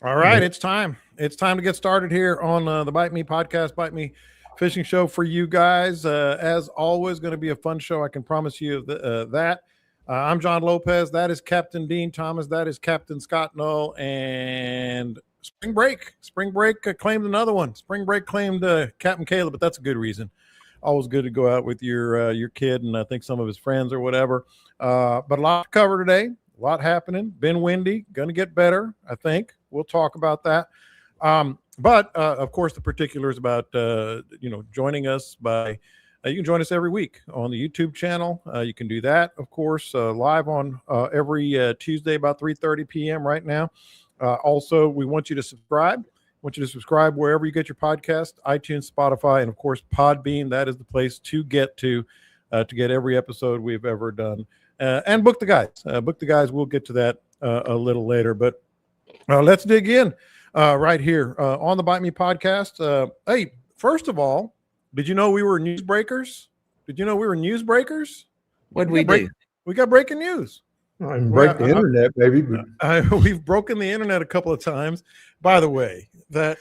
All right, it's time. It's time to get started here on the Bite Me podcast, Bite Me fishing show for you guys. As always, going to be a fun show. I can promise you that. I'm John Lopez. That is Captain Dean Thomas. That is Captain Scott Knoll. And Spring Break. Spring Break claimed another one. Spring Break claimed Captain Caleb, but that's a good reason. Always good to go out with your kid and I think some of his friends or whatever. But a lot to cover today. A lot happening. Been windy. Going to get better, I think. We'll talk about that. But of course, the particulars about joining us by you can join us every week on the YouTube channel. You can do that, of course, live on every Tuesday about 3:30 p.m. right now. Also, we want you to subscribe. Want you to subscribe wherever you get your podcast, iTunes, Spotify, and of course Podbean. That is the place to get get every episode we've ever done. And book the guys. Book the guys. We'll get to that a little later. But let's dig in right here on the Bite Me podcast. Hey, first of all, did you know we were newsbreakers? Did you know we were newsbreakers? What did we do? We got breaking news. I can break the internet, baby. We've broken the internet a couple of times. By the way, that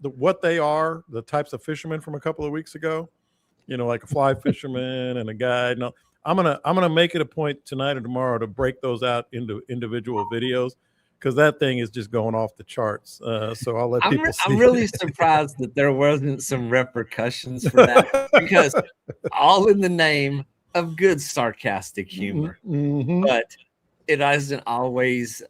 what they are, the types of fishermen from a couple of weeks ago, like a fly fisherman and a guide. No, I'm gonna make it a point tonight or tomorrow to break those out into individual videos because that thing is just going off the charts. So I'll let people see. I'm really surprised that there wasn't some repercussions for that because all in the name of good sarcastic humor, but it isn't always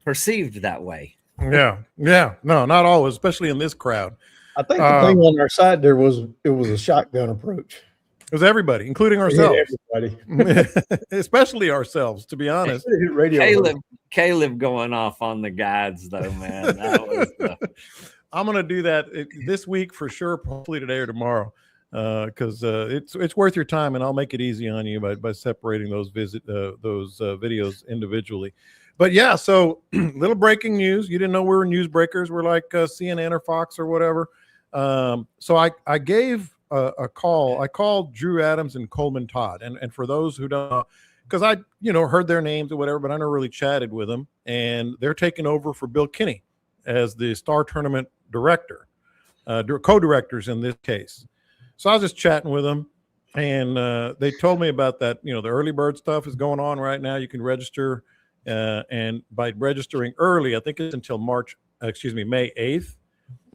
perceived that way. Yeah, no, not always, especially in this crowd. I think the thing on our side there was a shotgun approach. It was everybody, including ourselves. Yeah, everybody. Especially ourselves, to be honest. Caleb going off on the guides, though, man. That was I'm going to do that this week for sure, hopefully today or tomorrow, because it's worth your time, and I'll make it easy on you by separating those videos individually. But yeah, so little breaking news. You didn't know we were newsbreakers. We're like CNN or Fox or whatever. So I gave a call. I called Drew Adams and Coleman Todd. And for those who don't know, because I, heard their names or whatever, but I never really chatted with them. And they're taking over for Bill Kinney as the Star Tournament director, co-directors in this case. So I was just chatting with them. And they told me about that, the early bird stuff is going on right now. You can register. And by registering early, I think it's until May 8th.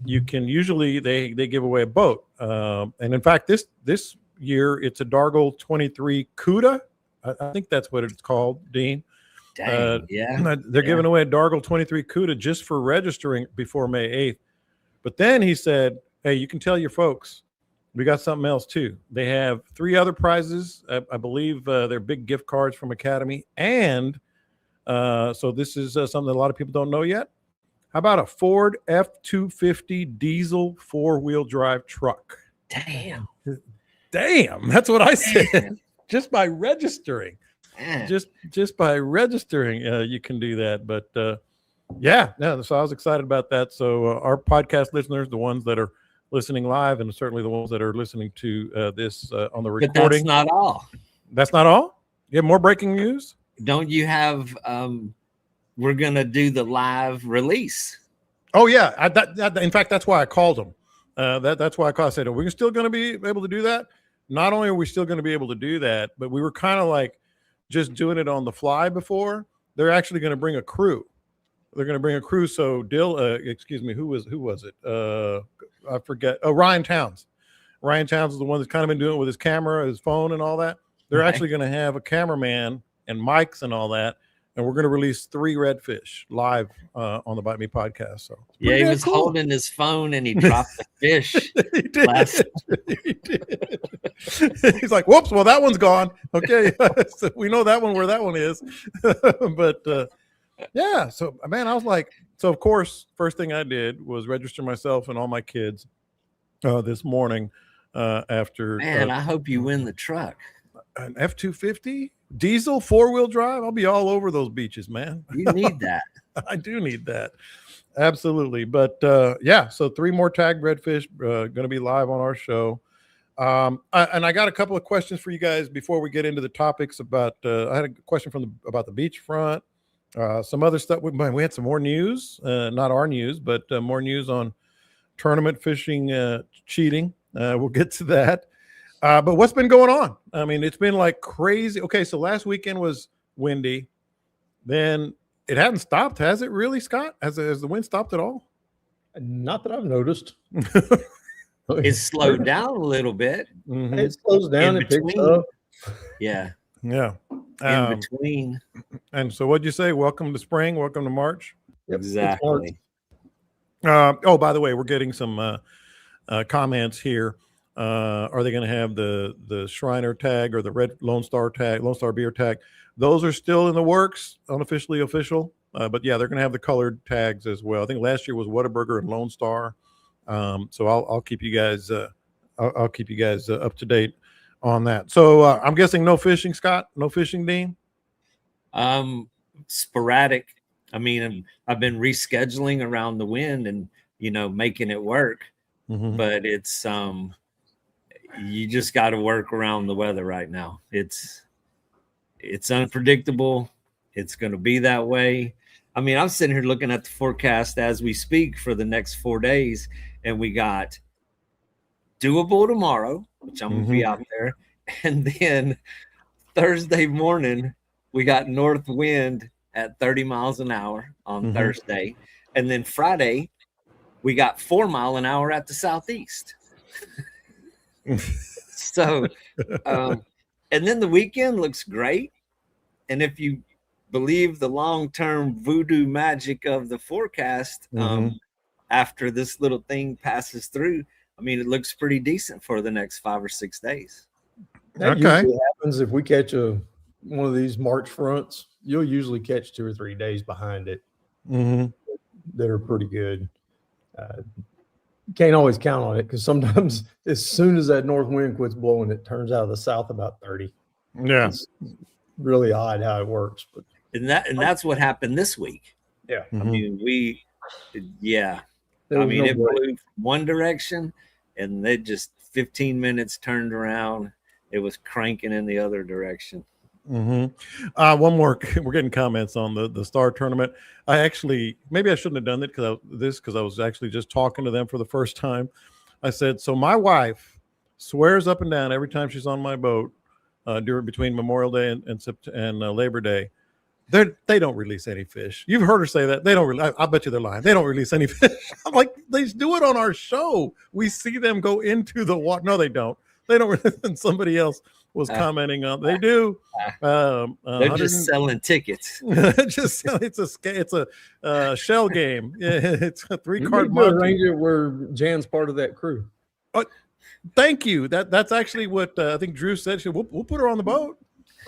You can usually they give away a boat, and in fact this year it's a Dargle 23 Cuda. I think that's what it's called, Dean. Dang, they're giving away a Dargle 23 Cuda just for registering before May 8th. But then he said, "Hey, you can tell your folks we got something else too. They have 3 other prizes. I believe they're big gift cards from Academy, and so this is something that a lot of people don't know yet. How about a Ford F-250 diesel 4-wheel drive truck?" Damn, that's what I said. Just by registering, just by registering, you can do that. But so I was excited about that. So our podcast listeners, the ones that are listening live, and certainly the ones that are listening to this on the recording. But that's not all. That's not all. You have more breaking news. Don't you have? We're gonna do the live release. Oh yeah, in fact, that's why I called them. That's why I called. I said, "Are we still going to be able to do that?" Not only are we still going to be able to do that, but we were kind of like just doing it on the fly before. They're actually going to bring a crew. They're going to bring a crew. So who was it? I forget. Oh, Ryan Towns. Ryan Towns is the one that's kind of been doing it with his camera, his phone, and all that. They're actually going to have a cameraman and mics and all that. And we're going to release 3 redfish live on the Bite Me podcast. So yeah, he was holding his phone and he dropped the fish. He did. He did. He's like, "Whoops! Well, that one's gone." Okay, so we know that one where that one is. But yeah, so man, I was like, so of course, first thing I did was register myself and all my kids this morning after. Man, I hope you win the truck. An F-250 diesel 4-wheel drive. I'll be all over those beaches, man. You need that. I do need that. Absolutely. But so 3 more tagged redfish going to be live on our show. And I got a couple of questions for you guys before we get into the topics about I had a question about the beachfront Some other stuff. We had some more news, not our news, but more news on tournament fishing cheating. We'll get to that. But what's been going on? I mean, it's been like crazy. Okay, so last weekend was windy. Then it hadn't stopped, has it really, Scott? Has the wind stopped at all? Not that I've noticed. It's slowed down a little bit. Mm-hmm. It slows down. It picks up. Yeah. Yeah. In between. And so what'd you say? Welcome to spring. Welcome to March. Yep, Exactly. Oh, by the way, we're getting some comments here. Are they going to have the Shriner tag or the red Lone Star tag, Lone Star beer tag? Those are still in the works, unofficially official. But yeah, they're going to have the colored tags as well. I think last year was Whataburger and Lone Star. So I'll keep you guys I'll keep you guys up to date on that. So I'm guessing no fishing, Scott. No fishing, Dean. Sporadic. I mean, I've been rescheduling around the wind and making it work. Mm-hmm. But it's you just got to work around the weather right now. It's unpredictable. It's going to be that way. I mean, I'm sitting here looking at the forecast as we speak for the next 4 days, and we got doable tomorrow, which I'm going to be out there. And then Thursday morning, we got north wind at 30 miles an hour on Thursday. And then Friday, we got 4 mile an hour at the southeast. So, and then the weekend looks great. And if you believe the long-term voodoo magic of the forecast, after this little thing passes through, I mean, it looks pretty decent for the next 5 or 6 days. That usually happens if we catch one of these March fronts. You'll usually catch 2 or 3 days behind it that are pretty good. Can't always count on it because sometimes as soon as that north wind quits blowing, it turns out of the south about 30. Yeah, it's really odd how it works, but that's what happened this week. Yeah, I mean it blew one direction, and they just 15 minutes turned around. It was cranking in the other direction. One more. We're getting comments on the Star tournament. Maybe I shouldn't have done it because I was actually just talking to them for the first time. I said, so my wife swears up and down every time she's on my boat between Memorial Day and Labor Day, they don't release any fish. You've heard her say that. They don't. I bet you they're lying. They don't release any fish. I'm like, they do it on our show. We see them go into the water. No, they don't. They don't. And somebody else was commenting on. They do. They're just selling tickets. It's a shell game. Yeah, it's a 3-card Ranger where Jan's part of that crew. Thank you. That's actually what I think Drew said. We'll put her on the boat,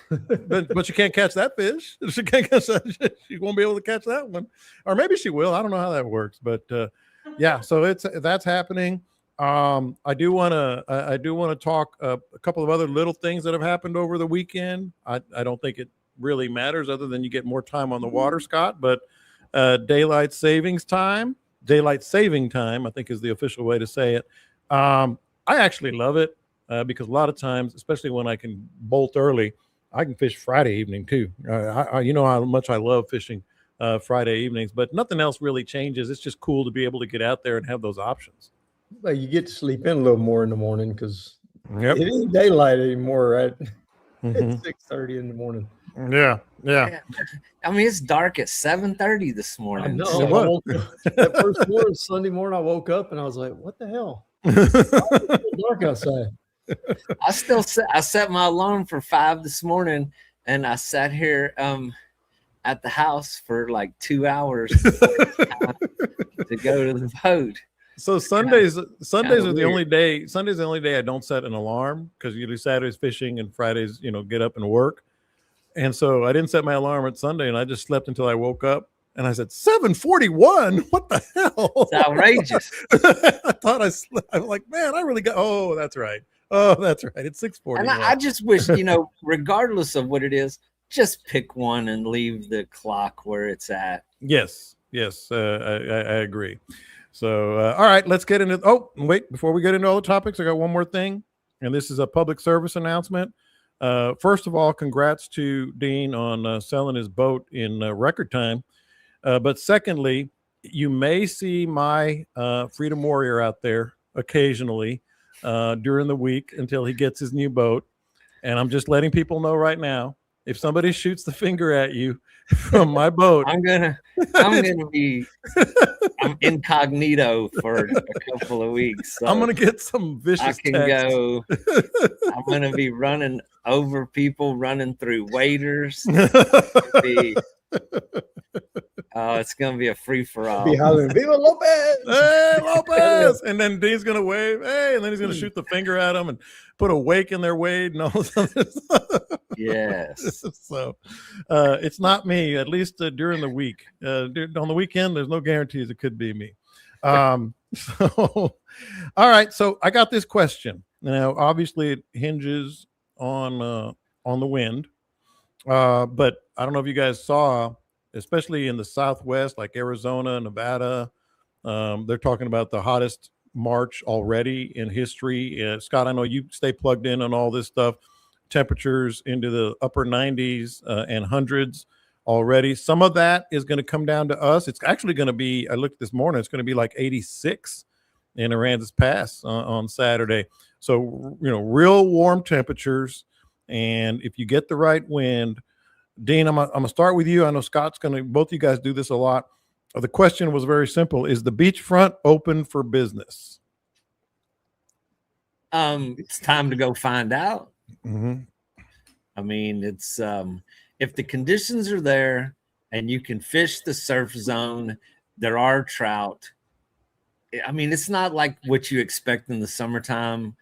but she can't catch that fish. She can't catch that. She won't be able to catch that one, or maybe she will. I don't know how that works, but yeah. So that's happening. I do want to talk a couple of other little things that have happened over the weekend. I don't think it really matters other than you get more time on the water, Scott, but daylight saving time, I think is the official way to say it. I actually love it because a lot of times, especially when I can bolt early, I can fish Friday evening too. You know how much I love fishing Friday evenings, but nothing else really changes. It's just cool to be able to get out there and have those options. Well, you get to sleep in a little more in the morning because it ain't daylight anymore, right? It's 6:30 in the morning. Yeah. I mean, it's dark at 7:30 this morning. I know. That first morning, Sunday morning, I woke up and I was like, "What the hell? It's dark outside." I set my alarm for 5 this morning, and I sat here at the house for like 2 hours to go to the boat. So Sundays are the only day. Sunday's the only day I don't set an alarm because you do Saturdays fishing and Fridays, get up and work. And so I didn't set my alarm at Sunday, and I just slept until I woke up. And I said, 7:41. What the hell? It's outrageous. I thought I slept. I'm like, man, I really got. Oh, that's right. It's 6:40. And I just wish, regardless of what it is, just pick one and leave the clock where it's at. Yes. I agree. So, all right, let's get into. Oh, wait! Before we get into all the topics, I got one more thing, and this is a public service announcement. First of all, congrats to Dean on selling his boat in record time. But secondly, you may see my Freedom Warrior out there occasionally during the week until he gets his new boat. And I'm just letting people know right now, if somebody shoots the finger at you from my boat, I'm gonna be incognito for a couple of weeks. So I'm gonna get some vicious I can text. go. I'm gonna be running over people, running through waders. It's gonna be a free for all. Be hollering, Viva Lopez! Hey, Lopez! And then Dean's gonna wave, hey, and then he's gonna shoot the finger at them and put a wake in their wade and all this other stuff. Yes. So it's not me, at least during the week. On the weekend, there's no guarantees it could be me. So, all right. So I got this question. Now, obviously, it hinges on the wind, but I don't know if you guys saw, especially in the Southwest, like Arizona, Nevada, they're talking about the hottest March already in history. Scott, I know you stay plugged in on all this stuff. Temperatures into the upper 90s and hundreds already. Some of that is going to come down to us. It's actually going to be, I looked this morning, it's going to be like 86 in Aransas Pass on Saturday. So, real warm temperatures. And if you get the right wind, Dean, I'm going to start with you. I know Scott's going to, both of you guys do this a lot. The question was very simple. Is the beachfront open for business? It's time to go find out. Mm-hmm. I mean, it's if the conditions are there and you can fish the surf zone, there are trout. I mean, it's not like what you expect in the summertime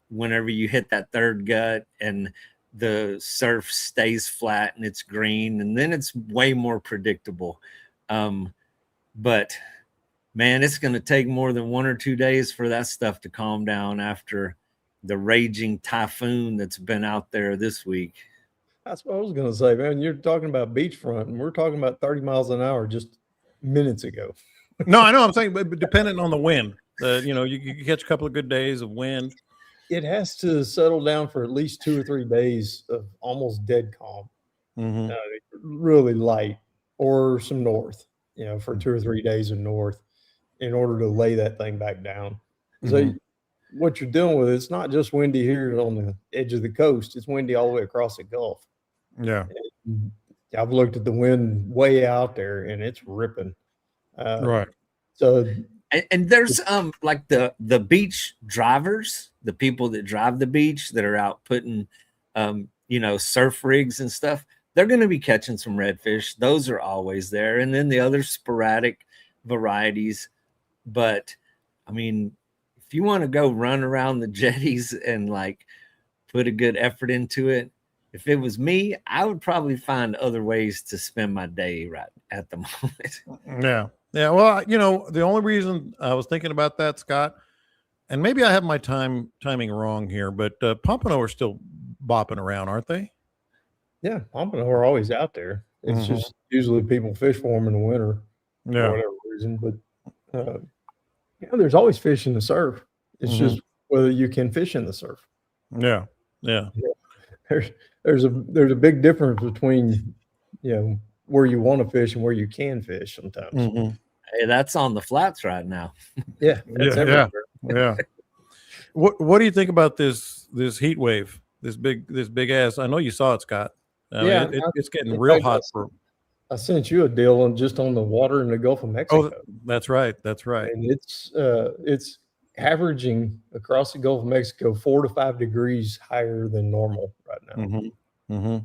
whenever you hit that third gut and the surf stays flat and it's green, and then it's way more predictable. But man, it's going to take more than 1 or 2 days for that stuff to calm down after the raging typhoon that's been out there this week. That's what I was going to say, man. You're talking about beachfront, and we're talking about 30 miles an hour just minutes ago. No, I know. I'm saying, but depending on the wind, you catch a couple of good days of wind. It has to settle down for at least 2 or 3 days of almost dead calm, really light, or some north, for 2 or 3 days of north in order to lay that thing back down. So what you're dealing with, it's not just windy here on the edge of the coast. It's windy all the way across the Gulf. Yeah. And I've looked at the wind way out there and it's ripping. Right. So, and there's like the beach drivers, the people that drive the beach that are out putting, surf rigs and stuff. They're going to be catching some redfish. Those are always there. And then the other sporadic varieties. But I mean, if you want to go run around the jetties and like put a good effort into it, if it was me, I would probably find other ways to spend my day right at the moment. Yeah. Yeah. Well, the only reason I was thinking about that, Scott, and maybe I have my timing wrong here, but Pompano are still bopping around, aren't they? Yeah. Pompano are always out there. It's just usually people fish for them in the winter for whatever reason. But, there's always fish in the surf. It's just whether you can fish in the surf. Yeah. Yeah. There's a big difference between, where you want to fish and where you can fish sometimes. Hey, that's on the flats right now. Yeah. Yeah. What do you think about this heat wave? This big ass. I know you saw it, Scott. It's getting real hot. I sent you a deal on the water in the Gulf of Mexico. Oh, that's right. And it's averaging across the Gulf of Mexico 4 to 5 degrees higher than normal right now. I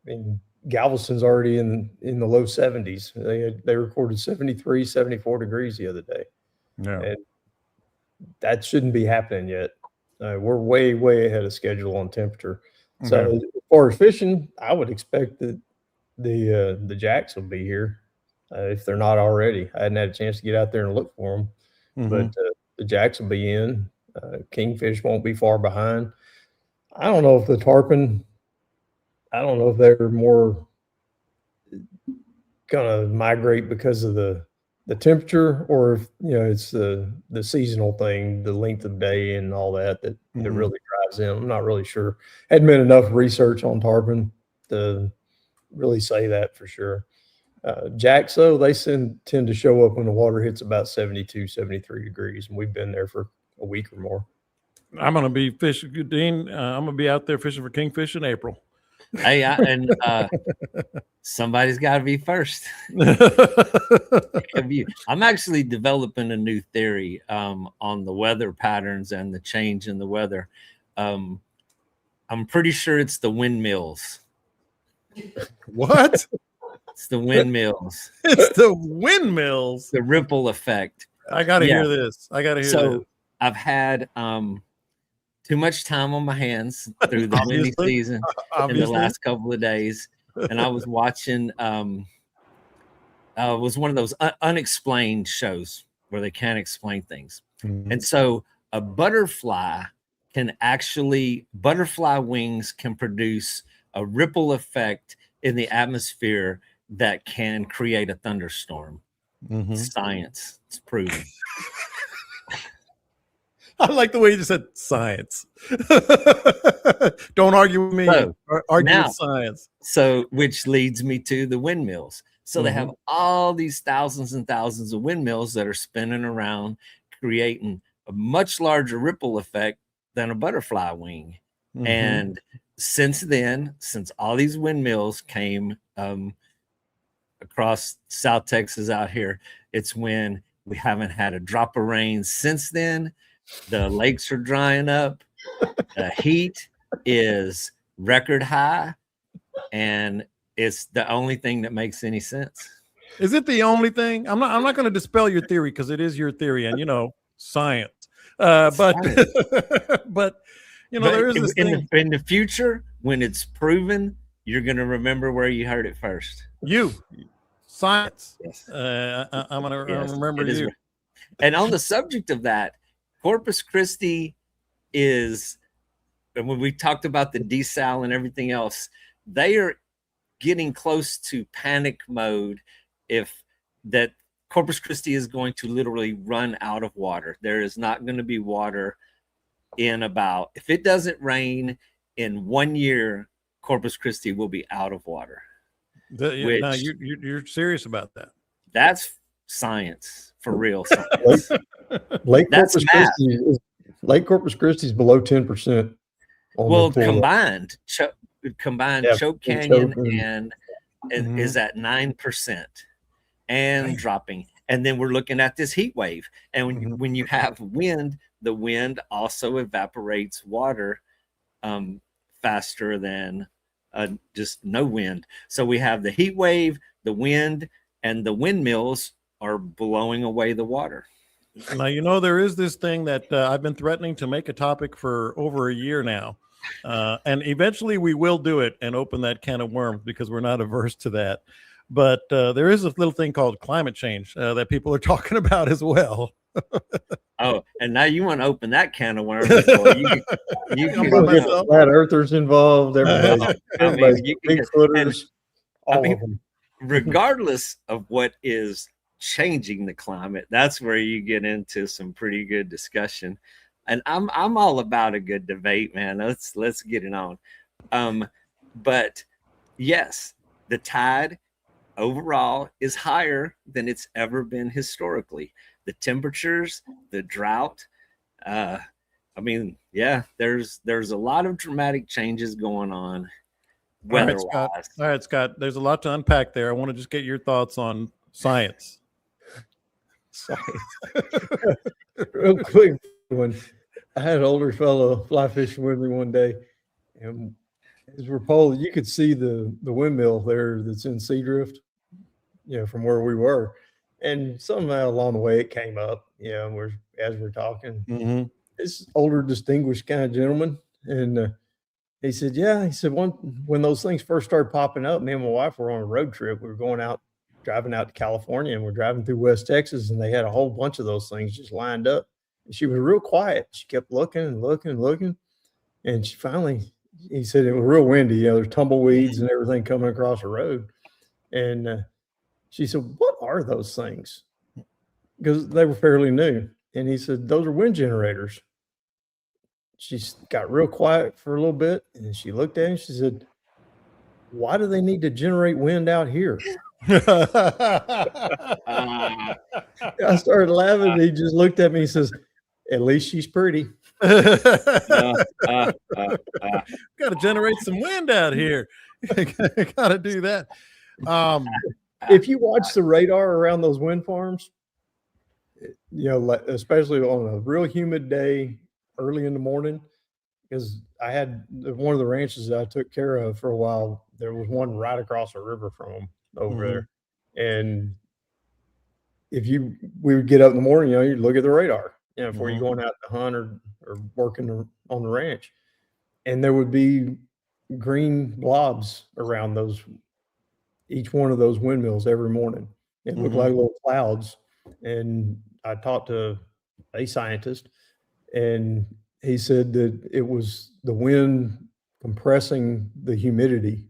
mean, Galveston's already in the low 70s. They recorded 73, 74 degrees the other day. Yeah. And that shouldn't be happening yet. We're way, way ahead of schedule on temperature. So as far as fishing, I would expect that the jacks will be here if they're not already. I hadn't had a chance to get out there and look for them, but the jacks will be in. Kingfish won't be far behind. I don't know if the tarpon, I don't know if they're more going to migrate because of the temperature, or if it's the seasonal thing, the length of day and all that really drives utilize them. I'm not really sure. Hadn't been enough research on tarpon to really say that for sure. Jacks, though, they tend to show up when the water hits about 72, 73 degrees, and we've been there for a week or more. I'm going to be fishing, Dean. I'm going to be out there fishing for kingfish in April. Hey, somebody's got to be first. I'm actually developing a new theory on the weather patterns and the change in the weather. I'm pretty sure it's the windmills. What? It's the windmills. It's the windmills. The ripple effect. I got to hear this. I got to hear this. I've had too much time on my hands through the windy season in the last couple of days. And I was watching was one of those unexplained shows where they can't explain things. Mm-hmm. And so a butterfly wings can produce a ripple effect in the atmosphere that can create a thunderstorm. Mm-hmm. Science, it's proven. I like the way you just said science. Don't argue with me. Argue with science. So, which leads me to the windmills. So they have all these thousands and thousands of windmills that are spinning around, creating a much larger ripple effect than a butterfly wing. Mm-hmm. And since all these windmills came across South Texas out here, it's when we haven't had a drop of rain since then. The lakes are drying up. The heat is record high, and it's the only thing that makes any sense. Is it the only thing? I'm not going to dispel your theory because it is your theory, and science. But there is this thing in the future when it's proven. You're going to remember where you heard it first. Science. Yes. I'm going to remember you. And on the subject of that, Corpus Christi is, and when we talked about the desal and everything else, they are getting close to panic mode if that Corpus Christi is going to literally run out of water. There is not going to be water if it doesn't rain in 1 year, Corpus Christi will be out of water. Now you're serious about that? That's science, for real science. Lake Corpus Christi is below 10%. Well, combined Choke Canyon and is at 9% and dropping. And then we're looking at this heat wave. And when you have wind, the wind also evaporates water faster than just no wind. So we have the heat wave, the wind, and the windmills are blowing away the water. Now, there is this thing that I've been threatening to make a topic for over a year now. And eventually we will do it and open that can of worms because we're not averse to that. But there is a little thing called climate change that people are talking about as well. Oh, and now you want to open that can of worms. You can get flat earthers involved. Bigfooters, all of them. Regardless of what is changing the climate, that's where you get into some pretty good discussion. And I'm all about a good debate, man. Let's get it on. But yes, the tide overall is higher than it's ever been historically. The temperatures, the drought. There's a lot of dramatic changes going on weather-wise. All right, Scott. There's a lot to unpack there. I want to just get your thoughts on science. Real quick, when I had an older fellow fly fishing with me one day, and as we're polling, you could see the windmill there that's in Seadrift, from where we were. And somehow along the way it came up, as we're talking. Mm-hmm. This older, distinguished kind of gentleman. And he said, when those things first started popping up, me and my wife were on a road trip. We were driving out to California, and we're driving through West Texas, and they had a whole bunch of those things just lined up. And she was real quiet. She kept looking and looking and looking. And he said it was real windy. There's tumbleweeds and everything coming across the road. And she said, "What are those things?" Because they were fairly new. And he said, "Those are wind generators." she got real quiet for a little bit, and she looked at him. She said, "Why do they need to generate wind out here?" Ah, I started laughing. He just looked at me and says, "At least she's pretty." uh, uh, uh, Got to generate some wind out here. Got to do that. If you watch the radar around those wind farms, you know, like, especially on a real humid day early in the morning, because I had one of the ranches that I took care of for a while. There was one right across the river from them over there, and if we would get up in the morning, you know, you'd look at the radar, you know, before you're going out to hunt or working on the ranch, and there would be green blobs around each one of those windmills every morning. It looked like little clouds. And I talked to a scientist, and he said that it was the wind compressing the humidity,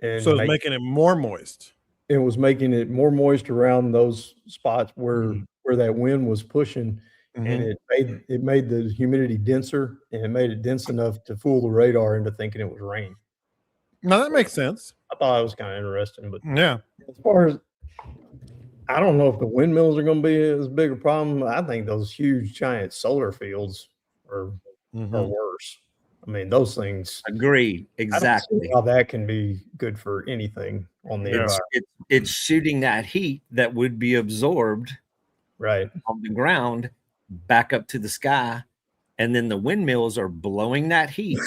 and So it's making it more moist. it was making it more moist around those spots where that wind was pushing, and it made the humidity denser, and it made it dense enough to fool the radar into thinking it was rain. No, that makes sense. I thought it was kind of interesting, but Yeah. as far as, I don't know if the windmills are going to be as big a problem. I think those huge giant solar fields are worse. I mean, those things. agreed. I don't Exactly. see how that can be good for anything on the environment. It's shooting that heat that would be absorbed Right. on the ground back up to the sky, and then the windmills are blowing that heat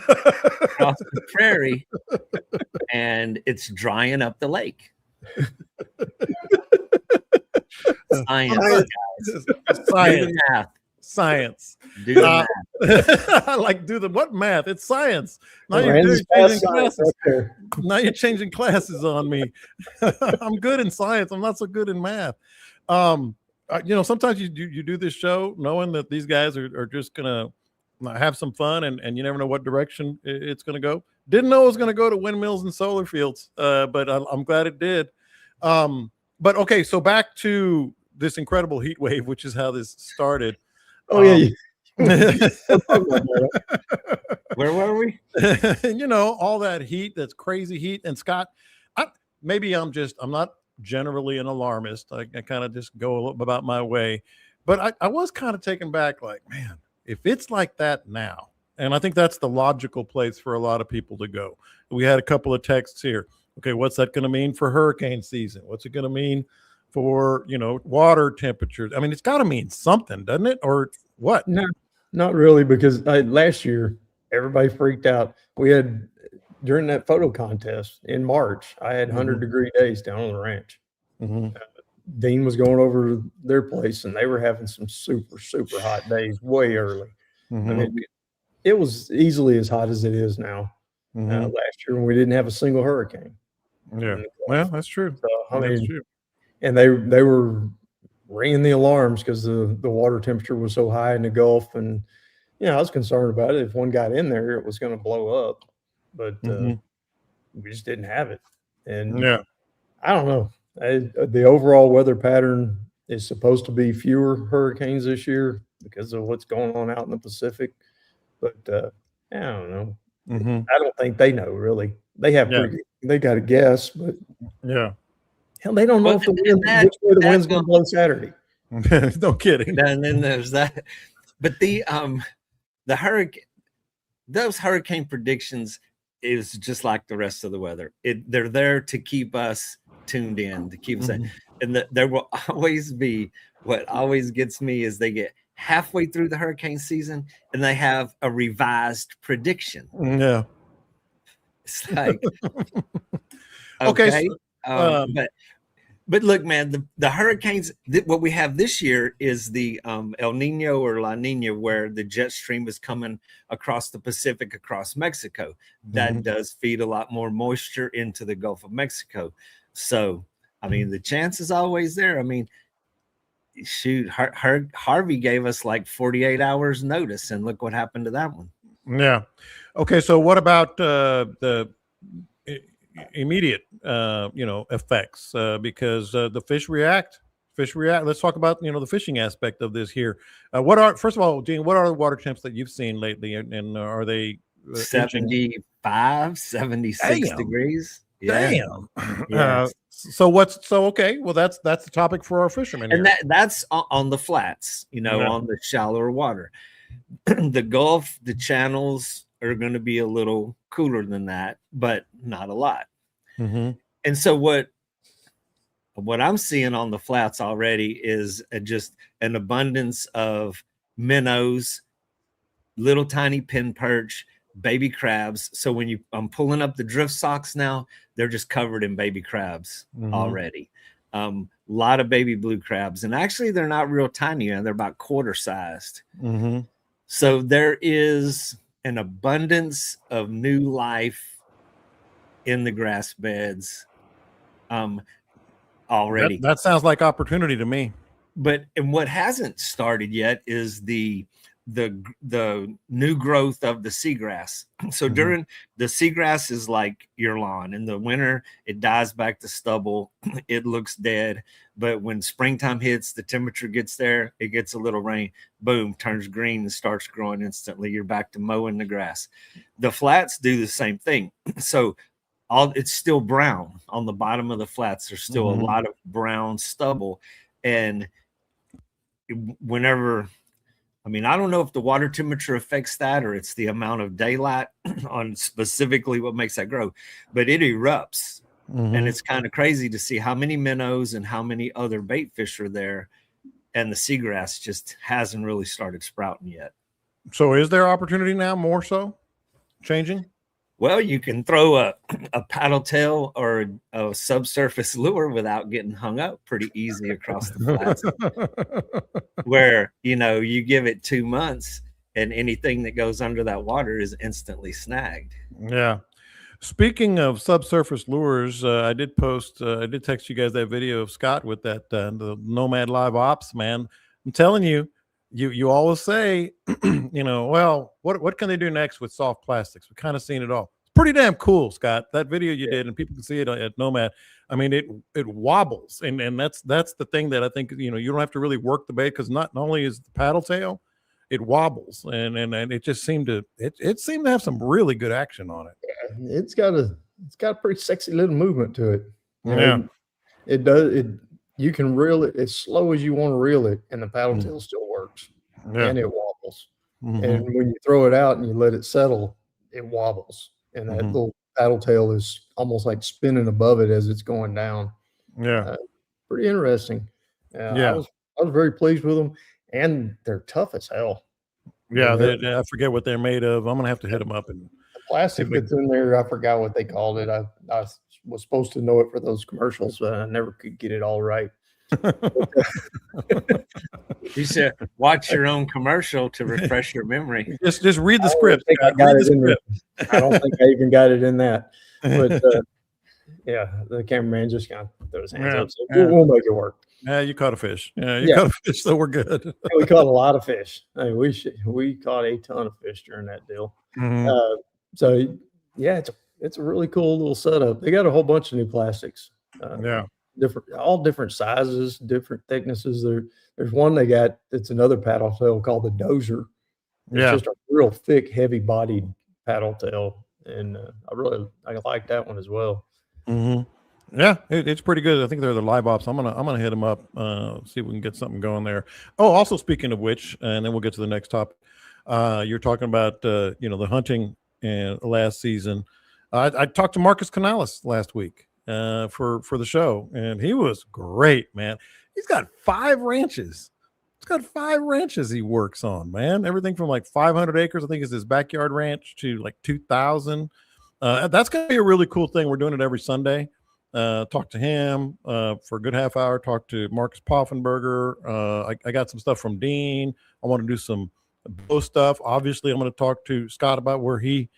across the prairie, and it's drying up the lake. Science, guys. Science. Do the math. Science. Do the math. I like do the what math? It's science. Now Lorenzo's you're past changing science classes. right there. Now you're changing classes on me. I'm good in science. I'm not so good in math. You know, sometimes you do this show knowing that these guys are just gonna have some fun, and you never know what direction it's gonna go. Didn't know it was gonna go to windmills and solar fields, but I'm glad it did. But okay, so back to this incredible heat wave, which is how this started. Oh yeah. Where were we? You know, all that heat, that's crazy heat. And Scott, I'm not generally an alarmist. I kind of just go a little about my way, but I was kind of taken back, like, man, if it's like that now, and I think that's the logical place for a lot of people to go. We had a couple of texts here. Okay, what's that going to mean for hurricane season? What's it going to mean for, you know, water temperatures? I mean, it's got to mean something, doesn't it? Or what? No, not really, because last year everybody freaked out. We had, during that photo contest in March, I had 100-degree days down on the ranch. Dean was going over their place, and they were having some super, super hot days way early. I mean, it was easily as hot as it is now. Last year when we didn't have a single hurricane. Yeah, well, that's true. So, I mean, That's true. and they were ringing the alarms because the water temperature was so high in the Gulf, and you know, I was concerned about it. If one got in there, it was going to blow up, but we just didn't have it. And Yeah, I don't know. The overall weather pattern is supposed to be fewer hurricanes this year because of what's going on out in the Pacific, but I don't know. I don't think they know really. They have they got a guess, but yeah. hell, they don't know Well, if which way the wind's going to blow Saturday. No kidding. And then there's that. But the hurricane, those hurricane predictions is just like the rest of the weather. They're there to keep us tuned in, to keep us in. And there will always be, what always gets me is they get halfway through the hurricane season and they have a revised prediction. Yeah. It's like, Okay, but look, man, the hurricanes, what we have this year is the El Nino or La Nina, where the jet stream is coming across the Pacific, across Mexico. That does feed a lot more moisture into the Gulf of Mexico. So, I mean, the chance is always there. I mean, shoot, Harvey gave us like 48 hours notice, and look what happened to that one. Yeah. Okay, so what about the immediate effects, because the fish react fishery. Let's talk about the fishing aspect of this here. First of all, Gene, what are the water temps that you've seen lately, and are they 75, 76 Damn. degrees? Yeah. Damn. Yes. Okay. Well, that's the topic for our fishermen here. And that's on the flats, on the shallower water. The Gulf, the channels are going to be a little cooler than that, but not a lot. Mm-hmm. And so what I'm seeing on the flats already is just an abundance of minnows, little tiny pin perch, baby crabs. So when I'm pulling up the drift socks now, they're just covered in baby crabs already. A lot of baby blue crabs, and actually they're not real tiny, and they're about quarter sized. Mm-hmm. So there is an abundance of new life in the grass beds already. That sounds like opportunity to me. And what hasn't started yet is the new growth of the seagrass. So during the seagrass is like your lawn. In the winter, it dies back to stubble. It looks dead. But when springtime hits, the temperature gets there, it gets a little rain, boom, turns green and starts growing instantly. You're back to mowing the grass. The flats do the same thing. So it's still brown on the bottom of the flats. There's still a lot of brown stubble. And whenever, I don't know if the water temperature affects that or it's the amount of daylight on specifically what makes that grow, but it erupts. And it's kind of crazy to see how many minnows and how many other bait fish are there. And the seagrass just hasn't really started sprouting yet. So is there opportunity now more so changing? Well, you can throw a paddle tail or a subsurface lure without getting hung up pretty easy across the flats. Where, you give it 2 months and anything that goes under that water is instantly snagged. Yeah. Speaking of subsurface lures, I did text you guys that video of Scott with that the Nomad Live Ops, man. I'm telling you, you always say, well, what can they do next with soft plastics? We've kind of seen it all. It's pretty damn cool, Scott. That video you did, and people can see it at Nomad. It wobbles, and that's the thing that I think you don't have to really work the bait, because not only is the paddle tail, it wobbles, and it just seemed to have some really good action on it. Yeah, it's got a pretty sexy little movement to it. Yeah, it does. You can reel it as slow as you want to reel it, and the paddle tail still works. Yeah. And it wobbles. And when you throw it out and you let it settle, it wobbles, and that little paddle tail is almost like spinning above it as it's going down. Yeah, pretty interesting. Yeah, I was very pleased with them. And they're tough as hell. Yeah, I forget what they're made of. I'm gonna have to hit them up. And the plastic that's in there, I forgot what they called it. I was supposed to know it for those commercials, but I never could get it all right. You should watch your own commercial to refresh your memory. Just read the script. I don't think I even got it in that. But yeah, the cameraman just kind of threw his hands up. So we'll make it work. Yeah, you caught a fish. You caught a fish, so we're good. We caught a lot of fish. We caught a ton of fish during that deal. So yeah, it's a really cool little setup. They got a whole bunch of new plastics. All different sizes, different thicknesses. There's one they got that's another paddle tail called the Dozer. It's just a real thick, heavy bodied paddle tail, and I like that one as well. Yeah, it's pretty good. I think they're the Live Ops. I'm gonna hit them up, see if we can get something going there. Oh, also speaking of which, and then we'll get to the next topic. You're talking about the hunting last season. I talked to Marcus Canales last week for the show, and he was great, man. He's got 5 ranches. He's got 5 ranches he works on, man. Everything from like 500 acres, I think, is his backyard ranch, to like 2,000. That's gonna be a really cool thing. We're doing it every Sunday. Talk to him for a good half hour. Talk to Marcus Poffenberger. I got some stuff from Dean. I want to do some bow stuff. Obviously, I'm going to talk to Scott about where he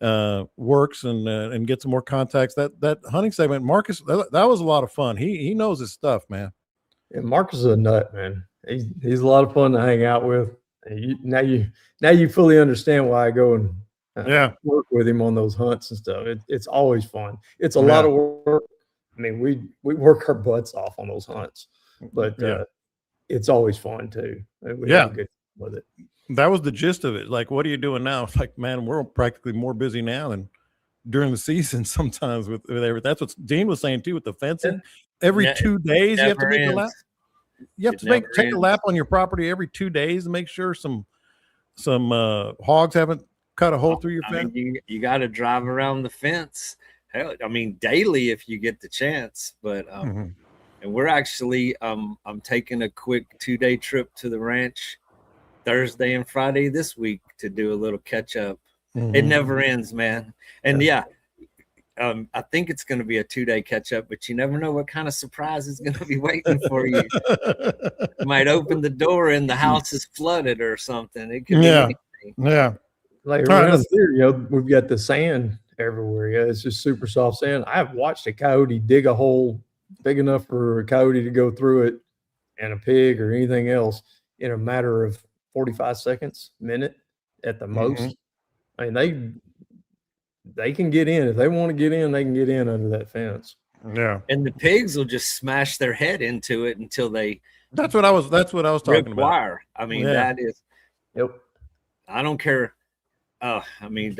works and get some more contacts. That hunting segment, Marcus, that was a lot of fun. He knows his stuff, man. Yeah, Marcus is a nut, man. He's a lot of fun to hang out with. Now you fully understand why I go and work with him on those hunts and stuff. It's always fun. It's a lot of work. I mean, we work our butts off on those hunts. but it's always fun too. We have a good time with it. That was the gist of it. Like, what are you doing now? It's like, man, we're practically more busy now than during the season sometimes with everything. That's what Dean was saying too with the fencing. Every 2 days you have to make a lap. You have to take a lap on your property every 2 days to make sure some hogs haven't cut a hole through your fence. You got to drive around the fence. Hell, I mean, daily if you get the chance. But and we're actually I'm taking a quick 2-day trip to the ranch Thursday and Friday this week to do a little catch up. It never ends, man. And I think it's going to be a 2-day catch up, but you never know what kind of surprise is going to be waiting for you. You might open the door and the house is flooded or something. It could be anything. Yeah. Like around here, we've got the sand everywhere. Yeah, it's just super soft sand. I've watched a coyote dig a hole big enough for a coyote to go through it, and a pig or anything else in a matter of 45 seconds, minute at the most. I mean, they can get in. If they want to get in, they can get in under that fence. Yeah. And the pigs will just smash their head into it until they That's what I was talking about. Wire. I mean, that is I don't care. I mean,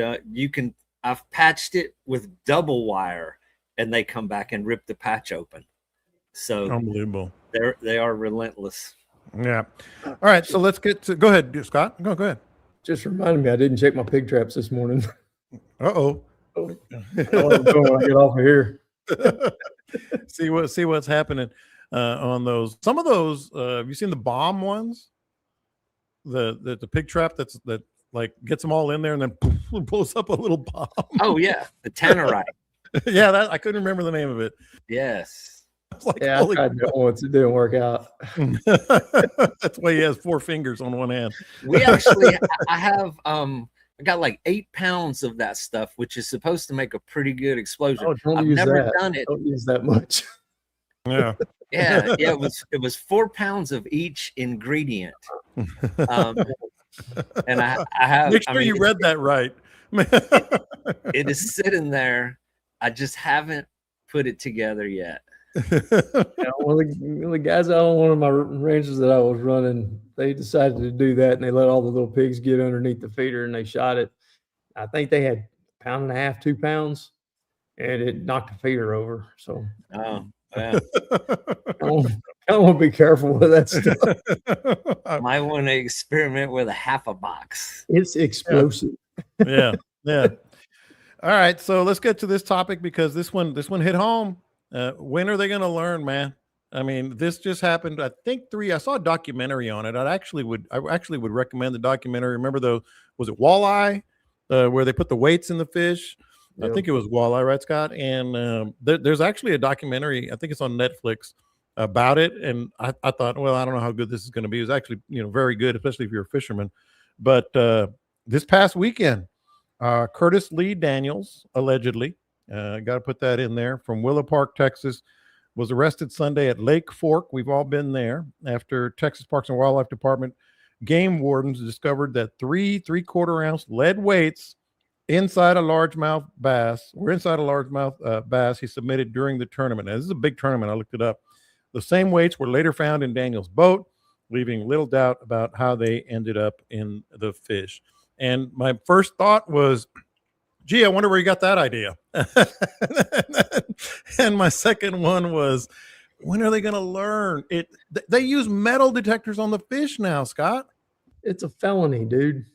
I've patched it with double wire and they come back and rip the patch open. So unbelievable. They are relentless. Yeah. All right. So let's get to, go ahead, Scott. Go ahead. Just reminded me, I didn't check my pig traps this morning. Uh-oh. I want to go when I get off of here. see what's happening on those. Some of those, have you seen the bomb ones? The pig trap that like gets them all in there and then poof, blows up a little bomb. Oh yeah, the tannerite. Yeah, that I couldn't remember the name of it. Yes. Like, I tried that once. It didn't work out. That's why he has 4 fingers on one hand. We actually, I have, I got like 8 pounds of that stuff, which is supposed to make a pretty good explosion. Oh, I've never done it. Don't use that much. Yeah. Yeah. It was 4 pounds of each ingredient. And I have. Make sure you read that right. It is sitting there. I just haven't put it together yet. One of the guys out on one of my ranches that I was running, they decided to do that, and they let all the little pigs get underneath the feeder, and they shot it. I think they had 1.5 pounds, 2 pounds, and it knocked the feeder over. So, yeah. I want to be careful with that stuff. Might want to experiment with a half a box. It's explosive. Yeah. All right, so let's get to this topic because this one hit home. When are they going to learn, man? I mean, this just happened. I think I saw a documentary on it. I actually would recommend the documentary. Remember was it walleye, where they put the weights in the fish? Yep. I think it was walleye, right, Scott? And there's actually a documentary. I think it's on Netflix about it. And I thought, well, I don't know how good this is going to be. It was actually, very good, especially if you're a fisherman. But this past weekend, Curtis Lee Daniels, allegedly, got to put that in there, from Willow Park, Texas, was arrested Sunday at Lake Fork. We've all been there. After Texas Parks and Wildlife Department game wardens discovered that 3 3/4-ounce lead weights inside a largemouth bass he submitted during the tournament. Now, this is a big tournament. I looked it up. The same weights were later found in Daniel's boat, leaving little doubt about how they ended up in the fish. And my first thought was, gee, I wonder where you got that idea. And my second one was, when are they going to learn it? They use metal detectors on the fish now, Scott. It's a felony, dude.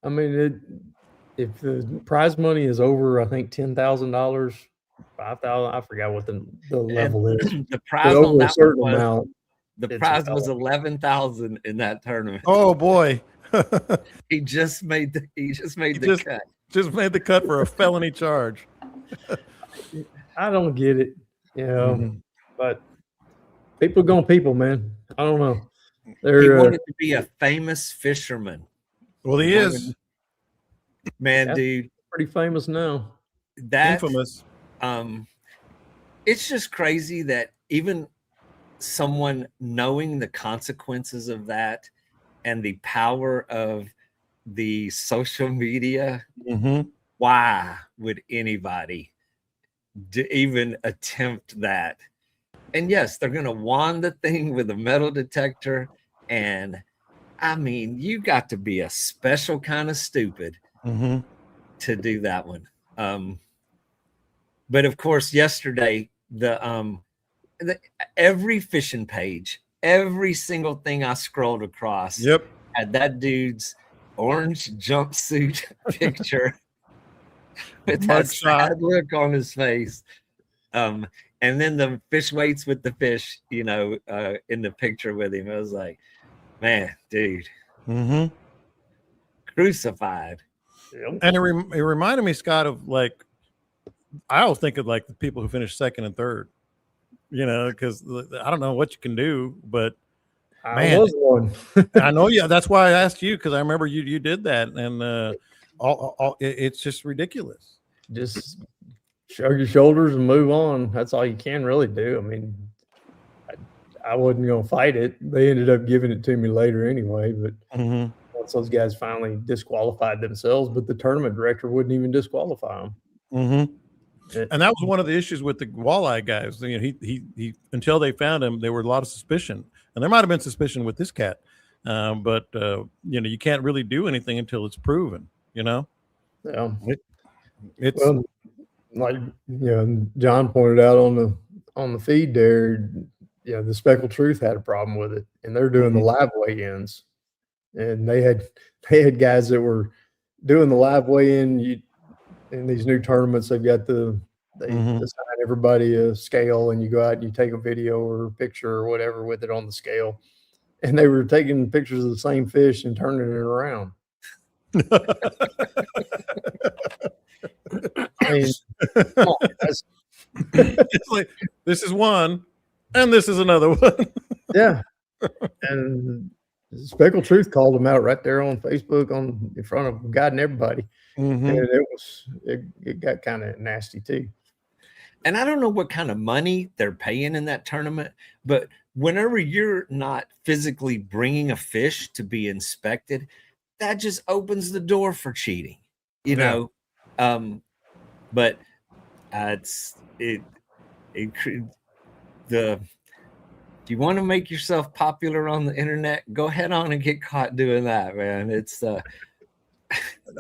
I mean, if the prize money is over, I think $10,000, $5,000, I forgot what the level is. The prize on that amount. The prize was $11,000 in that tournament. Oh boy. He just made the cut. Just made the cut for a felony charge. I don't get it, but people, man. I don't know. He wanted to be a famous fisherman. Well, he is. Man, dude. Pretty famous now. Infamous. It's just crazy that even someone knowing the consequences of that and the power of the social media, why would anybody even attempt that? And yes, they're going to wand the thing with a metal detector. And I mean, you got to be a special kind of stupid to do that one. But of course, yesterday, every fishing page, every single thing I scrolled across had that dude's orange jumpsuit picture with that sad look on his face. And then the fish waits with the fish, in the picture with him. I was like, man, dude, crucified. And it reminded me, Scott, of like, I always think of like the people who finish second and third, because I don't know what you can do, but I was one. I know. Yeah, that's why I asked you, because I remember you did that, and it's just ridiculous. Just shrug your shoulders and move on. That's all you can really do. I mean, I wasn't going to fight it. They ended up giving it to me later anyway, but once those guys finally disqualified themselves, but the tournament director wouldn't even disqualify them. And that was one of the issues with the walleye guys. He until they found him, there were a lot of suspicion, and there might have been suspicion with this cat, but you can't really do anything until it's proven. Yeah, it's well, like John pointed out on the feed there. The Speckled Truth had a problem with it, and they're doing the live weigh-ins, and they had guys that were doing the live weigh-in. In these new tournaments, they assign everybody a scale, and you go out and you take a video or a picture or whatever with it on the scale. And they were taking pictures of the same fish and turning it around. I mean, it's like, this is one, and this is another one. Yeah, and Speckled Truth called them out right there on Facebook, in front of God and everybody. And it got kind of nasty too. And I don't know what kind of money they're paying in that tournament, but whenever you're not physically bringing a fish to be inspected, that just opens the door for cheating, but if you want to make yourself popular on the internet, go head on and get caught doing that, man. It's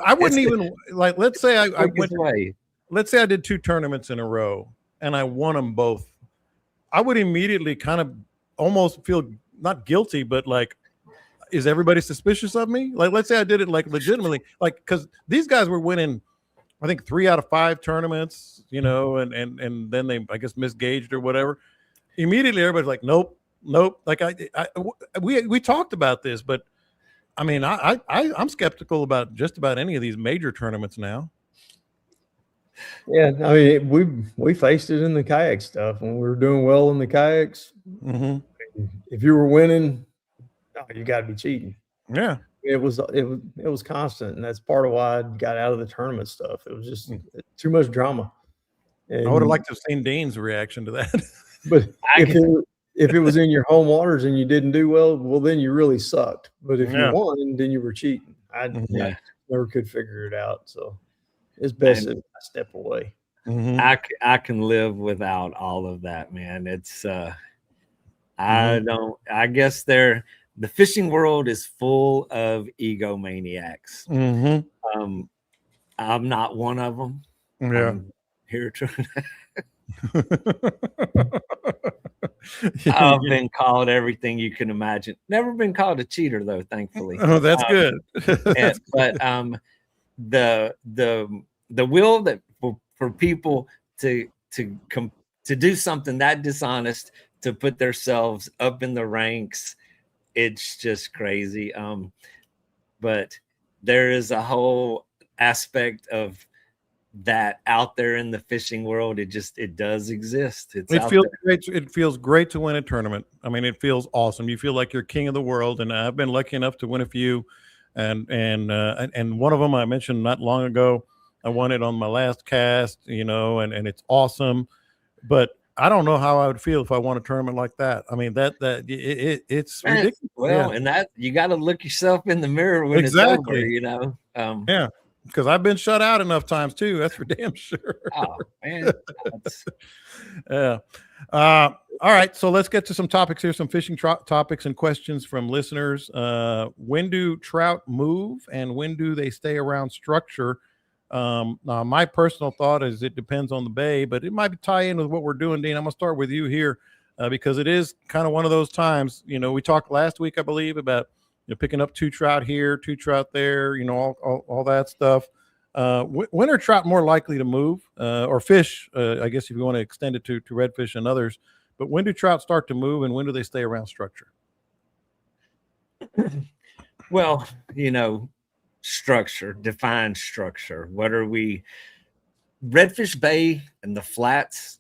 I wouldn't even like. Let's say I went. Way. Let's say I did 2 tournaments in a row and I won them both. I would immediately kind of almost feel not guilty, but like, is everybody suspicious of me? Like, let's say I did it like legitimately, like, because these guys were winning, I think 3 out of 5 tournaments, and then they, I guess, misgauged or whatever. Immediately, everybody's like, nope. Like we talked about this, but I mean, I'm skeptical about just about any of these major tournaments now. Yeah, I mean, we faced it in the kayak stuff when we were doing well in the kayaks. If you were winning, you got to be cheating. Yeah, it was constant, and that's part of why I got out of the tournament stuff. It was just too much drama. And I would have liked to have seen Dane's reaction to that. But if it was in your home waters and you didn't do well, then you really sucked. But if you won, then you were cheating. I never could figure it out. So it's best if I step away. I can live without all of that, man. It's I guess the fishing world is full of egomaniacs. I'm not one of them. Yeah. I'm here to I've been called everything you can imagine. Never been called a cheater though, thankfully. Oh, that's good. But the will that for people to do something that dishonest, to put themselves up in the ranks, it's just crazy. But there is a whole aspect of that out there in the fishing world. It does exist. It feels great. It feels great to win a tournament. I mean, it feels awesome. You feel like you're king of the world. And I've been lucky enough to win a few, and one of them I mentioned not long ago. I won it on my last cast, and it's awesome. But I don't know how I would feel if I won a tournament like that. I mean, it's ridiculous. Well, and that you got to look yourself in the mirror when it's over, Yeah. because I've been shut out enough times too. That's for damn sure. Oh man. Yeah. All right. So let's get to some topics here, some fishing topics and questions from listeners. When do trout move and when do they stay around structure? Now, my personal thought is it depends on the bay, but it might tie in with what we're doing, Dean. I'm going to start with you here because it is kind of one of those times. You know, we talked last week, I believe, about picking up 2 trout here, 2 trout there, all that stuff. When are trout more likely to move or fish? I guess if you want to extend it to redfish and others. But when do trout start to move and when do they stay around structure? Well, structure, defined structure. What are we? Redfish Bay and the flats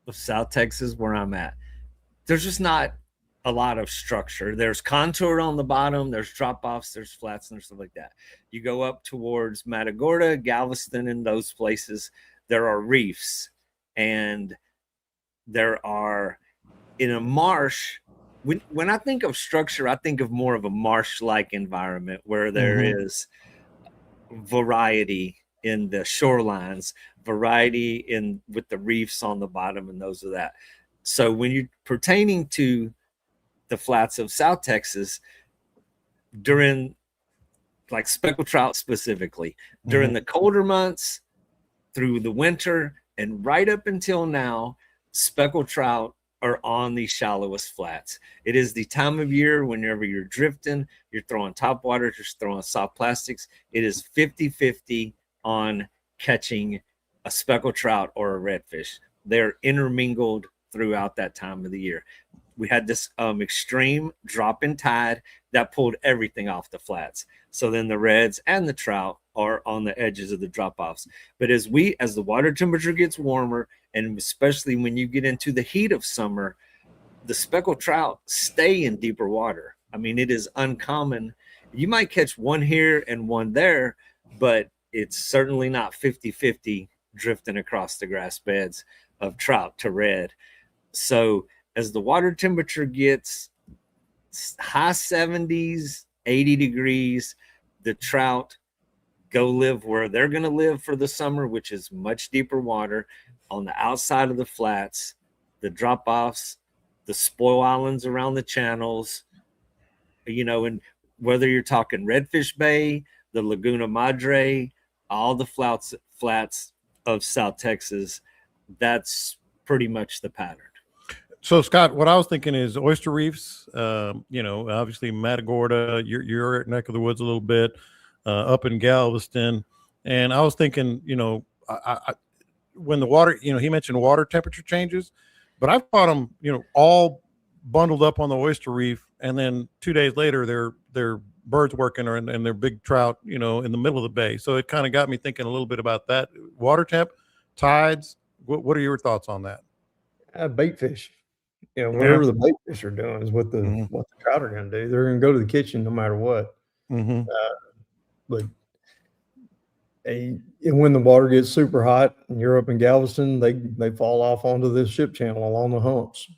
of South Texas, where I'm at, there's just not a lot of structure. There's contour on the bottom, there's drop-offs, there's flats, and there's stuff like that. You go up towards Matagorda, Galveston, and those places, there are reefs, and there are in a marsh. When I think of structure, I think of more of a marsh-like environment where there is variety in the shorelines, variety in with the reefs on the bottom, and those are that. So when you're pertaining to the flats of South Texas, during like speckled trout specifically, during the colder months, through the winter, and right up until now, speckled trout are on the shallowest flats. It is the time of year whenever you're drifting, you're throwing top water, just throwing soft plastics. It is 50-50 on catching a speckled trout or a redfish. They're intermingled throughout that time of the year. We had this extreme drop in tide that pulled everything off the flats. So then the reds and the trout are on the edges of the drop-offs. But as the water temperature gets warmer, and especially when you get into the heat of summer, the speckled trout stay in deeper water. I mean, it is uncommon. You might catch one here and one there, but it's certainly not 50-50 drifting across the grass beds of trout to red. So as the water temperature gets high 70s, 80 degrees, the trout go live where they're going to live for the summer, which is much deeper water on the outside of the flats, the drop-offs, the spoil islands around the channels, and whether you're talking Redfish Bay, the Laguna Madre, all the flats of South Texas, that's pretty much the pattern. So, Scott, what I was thinking is oyster reefs, obviously Matagorda, your neck of the woods a little bit, up in Galveston. And I was thinking, I when the water, he mentioned water temperature changes, but I've caught them, all bundled up on the oyster reef. And then 2 days later, they're birds working and they're big trout, in the middle of the bay. So it kind of got me thinking a little bit about that. Water temp, tides. What are your thoughts on that? Bait fish. Whatever the bait fish are doing is what the trout are going to do. They're going to go to the kitchen no matter what. But when the water gets super hot and you're up in Galveston, they fall off onto this ship channel along the humps.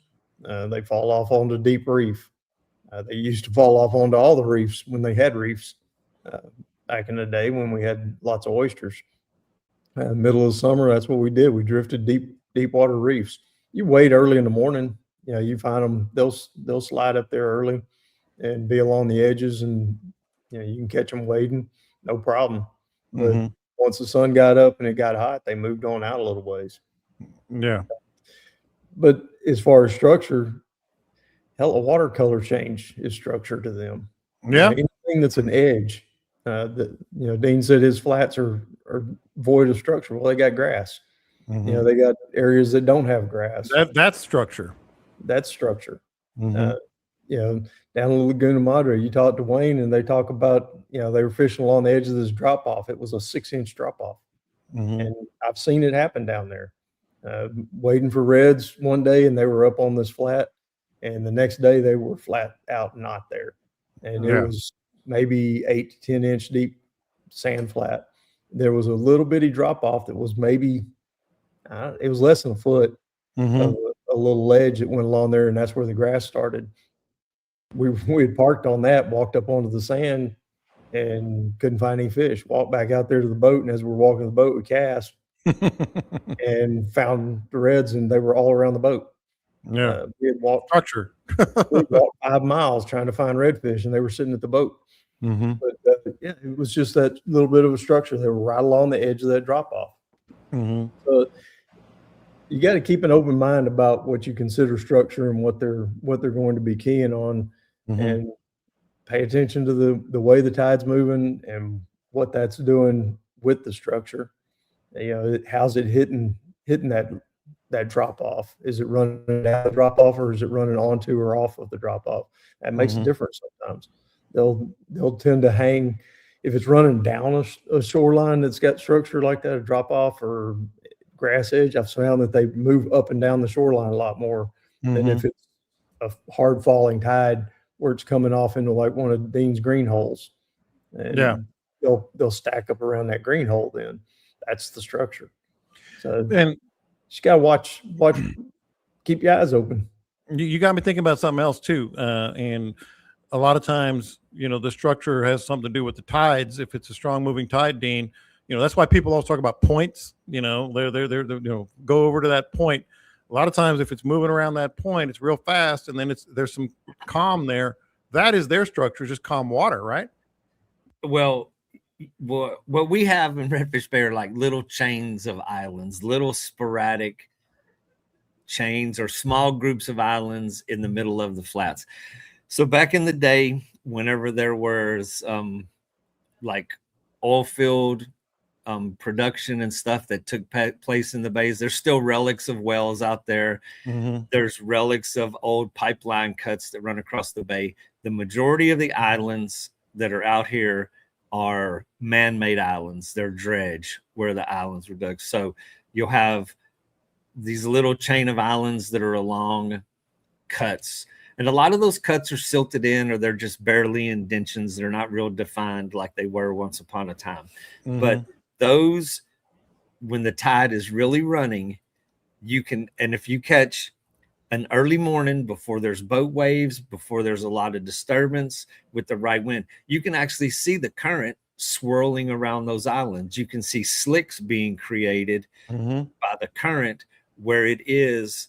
They fall off onto deep reef. They used to fall off onto all the reefs when they had reefs back in the day when we had lots of oysters. Middle of the summer, that's what we did. We drifted deep water reefs. You wait early in the morning. You find them, they'll slide up there early and be along the edges, and you can catch them wading, no problem. But once the sun got up and it got hot, they moved on out a little ways. Yeah. But as far as structure, hell, a watercolor change is structure to them. Yeah. Anything that's an edge. Dean said his flats are void of structure. Well, they got grass. They got areas that don't have grass. That's structure. That's structure. Down in the Laguna Madre, you talk to Wayne and they talk about, they were fishing along the edge of this drop off. It was a 6-inch drop off. And I've seen it happen down there. Waiting for reds one day and they were up on this flat, and the next day they were flat out not there. And it was maybe 8 to 10 inch deep sand flat. There was a little bitty drop off that was maybe, it was less than a foot of a little ledge that went along there, and that's where the grass started. We had parked on that, walked up onto the sand, and couldn't find any fish. Walked back out there to the boat, and as we're walking to the boat, we cast and found the reds, and they were all around the boat. Yeah. We had walked Structure. we walked 5 miles trying to find redfish, and they were sitting at the boat. Mm-hmm. But yeah, it was just that little bit of a structure. They were right along the edge of that drop off. Mm-hmm. So you got to keep an open mind about what you consider structure and what they're going to be keying on, and pay attention to the way the tide's moving and what that's doing with the structure. You know, how's it hitting that drop off? Is it running down the drop off, or is it running onto or off of the drop off? That makes a difference sometimes. They'll tend to hang if it's running down a shoreline that's got structure like that, a drop off or grass edge. I've found that they move up and down the shoreline a lot more than if it's a hard falling tide where it's coming off into like one of Dean's green holes. And they'll stack up around that green hole. Then that's the structure. So And just gotta watch, keep your eyes open. you got me thinking about something else too. And a lot of times, you know, the structure has something to do with the tides. If it's a strong moving tide, Dean, you know, that's why people always talk about points. You know, they're you know, go over to that point. A lot of times, if it's moving around that point, it's real fast, and then there's some calm there. That is their structure, just calm water, right? Well, what we have in Redfish Bay are like little chains of islands, little sporadic chains or small groups of islands in the middle of the flats. So back in the day, whenever there was like oil field production and stuff that took place in the bays, there's still relics of wells out there. There's relics of old pipeline cuts that run across the bay. The majority of the islands that are out here are man-made islands. They're dredge where the islands were dug. So you'll have these little chain of islands that are along cuts. And a lot of those cuts are silted in, or they're just barely indentions. They're not real defined like they were once upon a time. But those, when the tide is really running, you can, and if you catch an early morning before there's boat waves, before there's a lot of disturbance with the right wind, you can actually see the current swirling around those islands. You can see slicks being created by the current where it is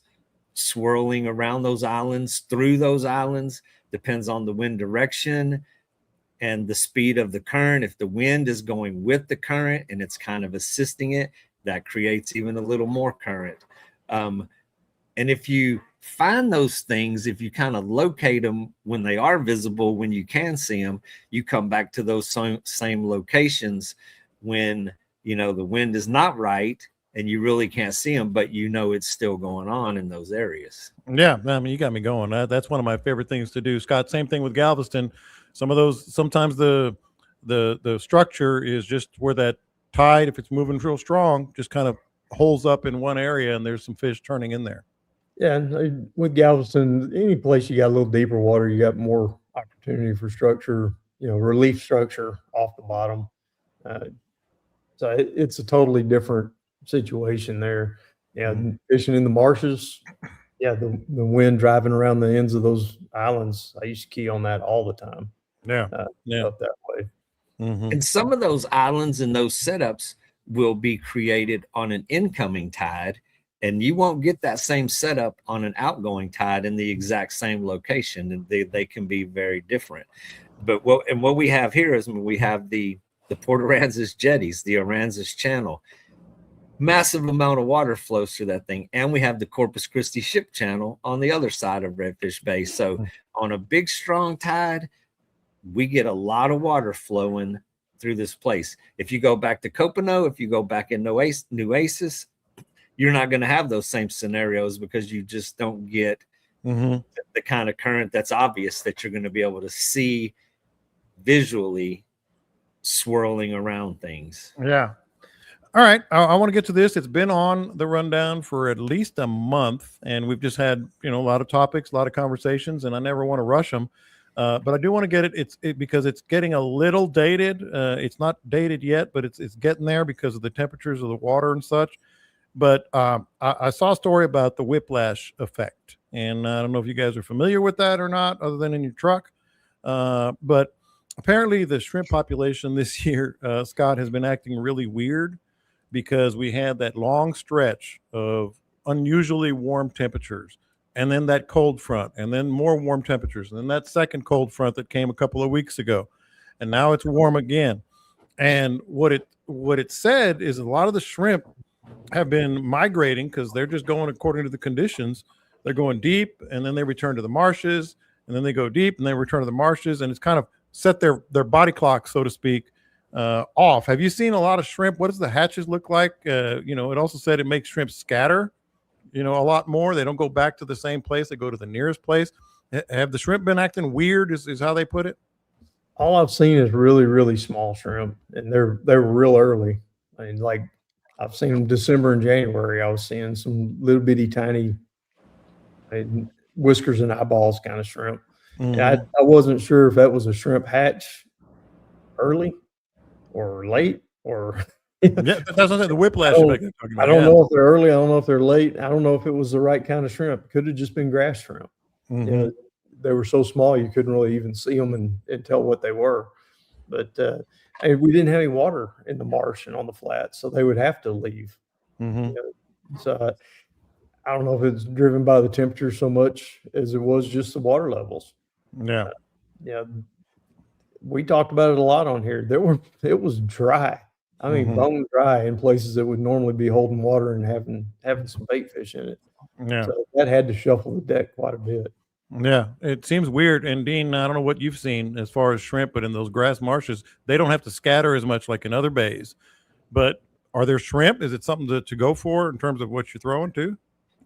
swirling around those islands, through those islands. Depends on the wind direction and the speed of the current. If the wind is going with the current and it's kind of assisting it, that creates even a little more current. And if you find those things, if you kind of locate them when they are visible, when you can see them, you come back to those same locations when, you know, the wind is not right and you really can't see them, but you know it's still going on in those areas. Yeah, I mean, you got me going. That's one of my favorite things to do, Scott. Same thing with Galveston. Some of those, sometimes the structure is just where that tide, if it's moving real strong, just kind of holds up in one area, and there's some fish turning in there. Yeah, and with Galveston, any place you got a little deeper water, you got more opportunity for structure, you know, relief structure off the bottom. So it's a totally different situation there. Yeah, fishing in the marshes. Yeah, the wind driving around the ends of those islands. I used to key on that all the time. Up that way. And some of those islands and those setups will be created on an incoming tide, and you won't get that same setup on an outgoing tide in the exact same location, and they can be very different. But what we have here is we have the Port Aransas jetties, the Aransas Channel. Massive amount of water flows through that thing, and we have the Corpus Christi Ship Channel on the other side of Redfish Bay. So on a big strong tide, we get a lot of water flowing through this place. If you go back to Copano, if you go back in Nueces, you're not going to have those same scenarios because you just don't get the kind of current that's obvious that you're going to be able to see visually swirling around things. Yeah. All right. I want to get to this. It's been on the rundown for at least a month, and we've just had, you know, a lot of topics, a lot of conversations, and I never want to rush them. But I do want to get it because it's getting a little dated. It's not dated yet, but it's getting there because of the temperatures of the water and such. But I saw a story about the whiplash effect, and I don't know if you guys are familiar with that or not, other than in your truck. But apparently the shrimp population this year, Scott, has been acting really weird because we had that long stretch of unusually warm temperatures, and then that cold front, and then more warm temperatures, and then that second cold front that came a couple of weeks ago, and now it's warm again. And what it said is a lot of the shrimp have been migrating because they're just going according to the conditions. They're going deep, and then they return to the marshes, and then they go deep, and they return to the marshes, and it's kind of set their body clock, so to speak, off. Have you seen a lot of shrimp? What does the hatches look like? It also said it makes shrimp scatter, a lot more. They don't go back to the same place. They go to the nearest place. Have the shrimp been acting weird? Is how they put it? All I've seen is really, really small shrimp, and they're real early. I mean, like I've seen them December and January. I was seeing some little bitty tiny whiskers and eyeballs kind of shrimp. Mhm. And I wasn't sure if that was a shrimp hatch early or late or Yeah, that's what the whiplash I don't- effect you're talking I about. don't Yeah. know if they're early. I don't know if they're late. I don't know if it was the right kind of shrimp. Could have just been grass shrimp. Mhm. You know, they were so small you couldn't really even see them and tell what they were. But and we didn't have any water in the marsh and on the flats, so they would have to leave. Mhm. So I don't know if it's driven by the temperature so much as it was just the water levels. Yeah. Yeah, we talked about it a lot on here. It was dry. I mean, Mhm. bone dry in places that would normally be holding water and having some bait fish in it. Yeah. So that had to shuffle the deck quite a bit. Yeah, it seems weird. And Dean, I don't know what you've seen as far as shrimp, but in those grass marshes, they don't have to scatter as much like in other bays. But are there shrimp? Is it something to go for in terms of what you're throwing too?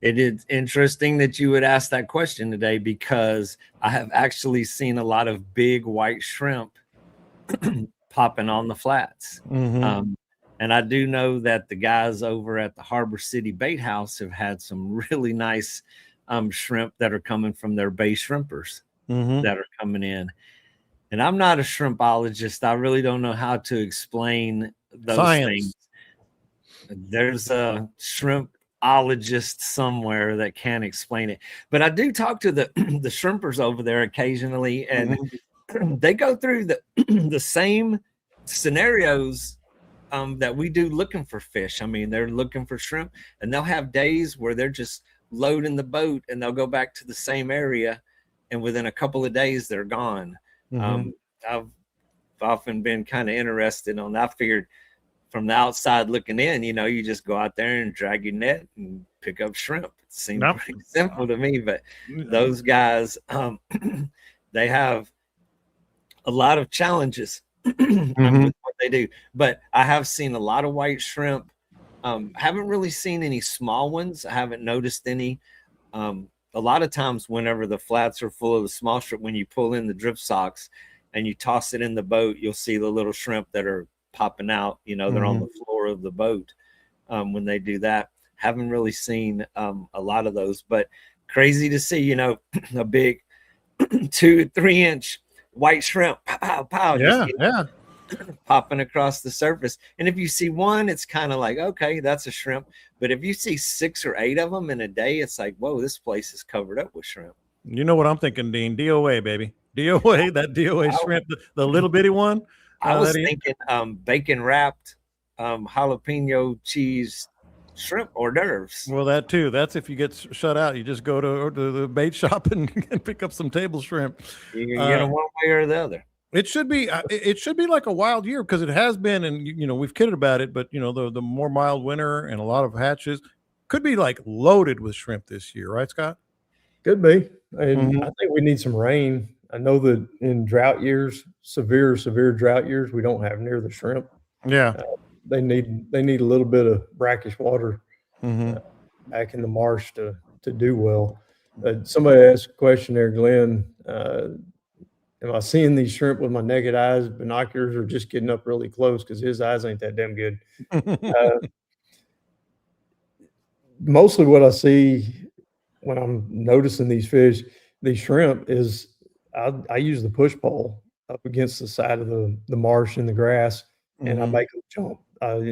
It is interesting that you would ask that question today because I have actually seen a lot of big white shrimp popping on the flats. Mm-hmm. And I do know that the guys over at the Harbor City Bait House have had some really nice shrimp that are coming from their bay shrimpers Mm-hmm. that are coming in. And I'm not a shrimpologist. I really don't know how to explain those Science. things. There's a shrimpologist somewhere that can explain it. But I do talk to the the shrimpers over there occasionally, and they go through the same scenarios that we do looking for fish. I mean, they're looking for shrimp, and they'll have days where they're just loading the boat, and they'll go back to the same area, and within a couple of days, they're gone. Mm-hmm. I've often been kind of interested on. I figured from the outside looking in, you just go out there and drag your net and pick up shrimp. It seems pretty simple to me, but those guys, they have a lot of challenges with what they do. But I have seen a lot of white shrimp. Haven't really seen any small ones. I haven't noticed any. A lot of times whenever the flats are full of the small shrimp, when you pull in the drip socks and you toss it in the boat, you'll see the little shrimp that are popping out. They're on the floor of the boat when they do that. Haven't really seen a lot of those, but crazy to see, a big 2-3 inch white shrimp, pow, pow, Yeah. popping across the surface. And if you see one, it's kind of like, okay, that's a shrimp. But if you see 6 or 8 of them in a day, it's like, whoa, this place is covered up with shrimp. You know what I'm thinking, Dean? DOA, baby. DOA, that DOA shrimp, the little bitty one. I was thinking bacon wrapped jalapeno cheese shrimp hors d'oeuvres. Well, that too. That's if you get shut out. You just go to the bait shop and pick up some table shrimp. You can get them one way or the other. It should be like a wild year because it has been, and we've kidded about it, but the more mild winter and a lot of hatches could be like loaded with shrimp this year, right, Scott? Could be. And I think we need some rain. I know that in drought years, severe drought years, we don't have near the shrimp. Yeah. They need a little bit of brackish water back in the marsh to do well. Somebody asked a question there, Glenn. Am I seeing these shrimp with my naked eyes, binoculars, or just getting up really close? Because his eyes ain't that damn good. Mostly what I see when I'm noticing these fish, these shrimp, is I use the push pole up against the side of the marsh and the grass, and I make them jump.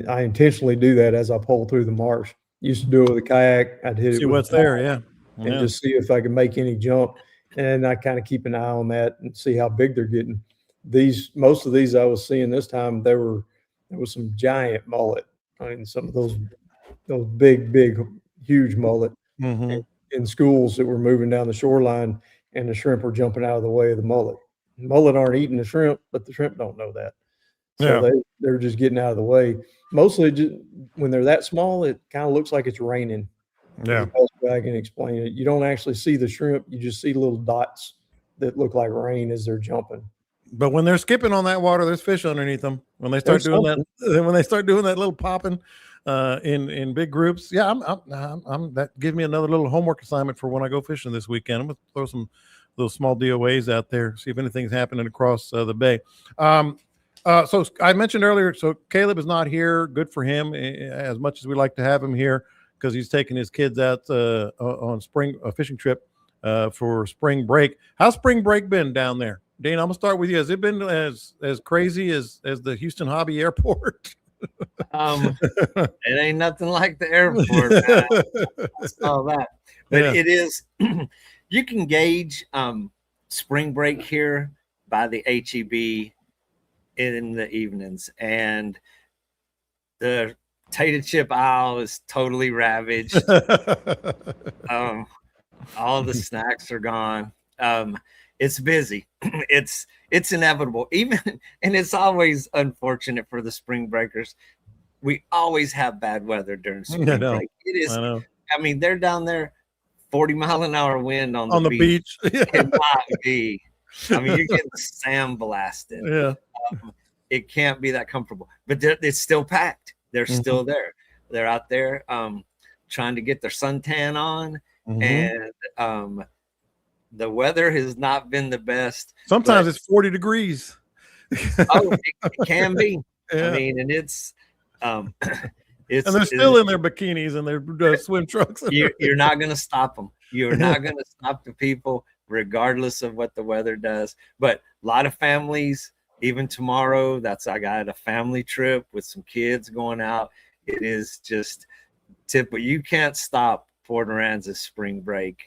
I intentionally do that as I pull through the marsh. Used to do it with a kayak. I'd hit it. See what's there, yeah. And just see if I can make any jump. And I kind of keep an eye on that and see how big they're getting. most of these I was seeing this time, there was some giant mullet. I mean, some of those big, huge mullet in schools that were moving down the shoreline, and the shrimp were jumping out of the way of the mullet. Mullet aren't eating the shrimp, but the shrimp don't know that. So they're just getting out of the way. Mostly just when they're that small, it kind of looks like it's raining. Yeah. The best way I can explain it. You don't actually see the shrimp. You just see little dots that look like rain as they're jumping. But when they're skipping on that water, there's fish underneath them. When they start doing that little popping in big groups, yeah, I'm that gives me another little homework assignment for when I go fishing this weekend. I'm gonna throw some little small DOAs out there, see if anything's happening across the bay. So I mentioned earlier, so Caleb is not here. Good for him, as much as we like to have him here, because he's taking his kids out on a fishing trip for spring break. How's spring break been down there? Dean, I'm gonna start with you. Has it been as crazy as the Houston Hobby Airport? It ain't nothing like the airport, man. I saw that. But it is, you can gauge spring break here by the HEB in the evenings, and the potato chip aisle is totally ravaged. All the snacks are gone. It's busy. It's inevitable. Even, and it's always unfortunate for the spring breakers. We always have bad weather during spring break. It is. I mean, they're down there, 40-mile-an-hour wind on the beach. It might be. I mean, you're getting sandblasted. Yeah. It can't be that comfortable, but it's still packed. They're still there. They're out there trying to get their suntan on, and the weather has not been the best. Sometimes it's 40 degrees. It can be. Yeah. I mean, and it's and they're still in their bikinis and their swim trunks. You're not going to stop them. You're not going to stop the people, regardless of what the weather does. But a lot of families, even tomorrow, I got a family trip with some kids going out. It is just typical. You can't stop Port Aransas spring break.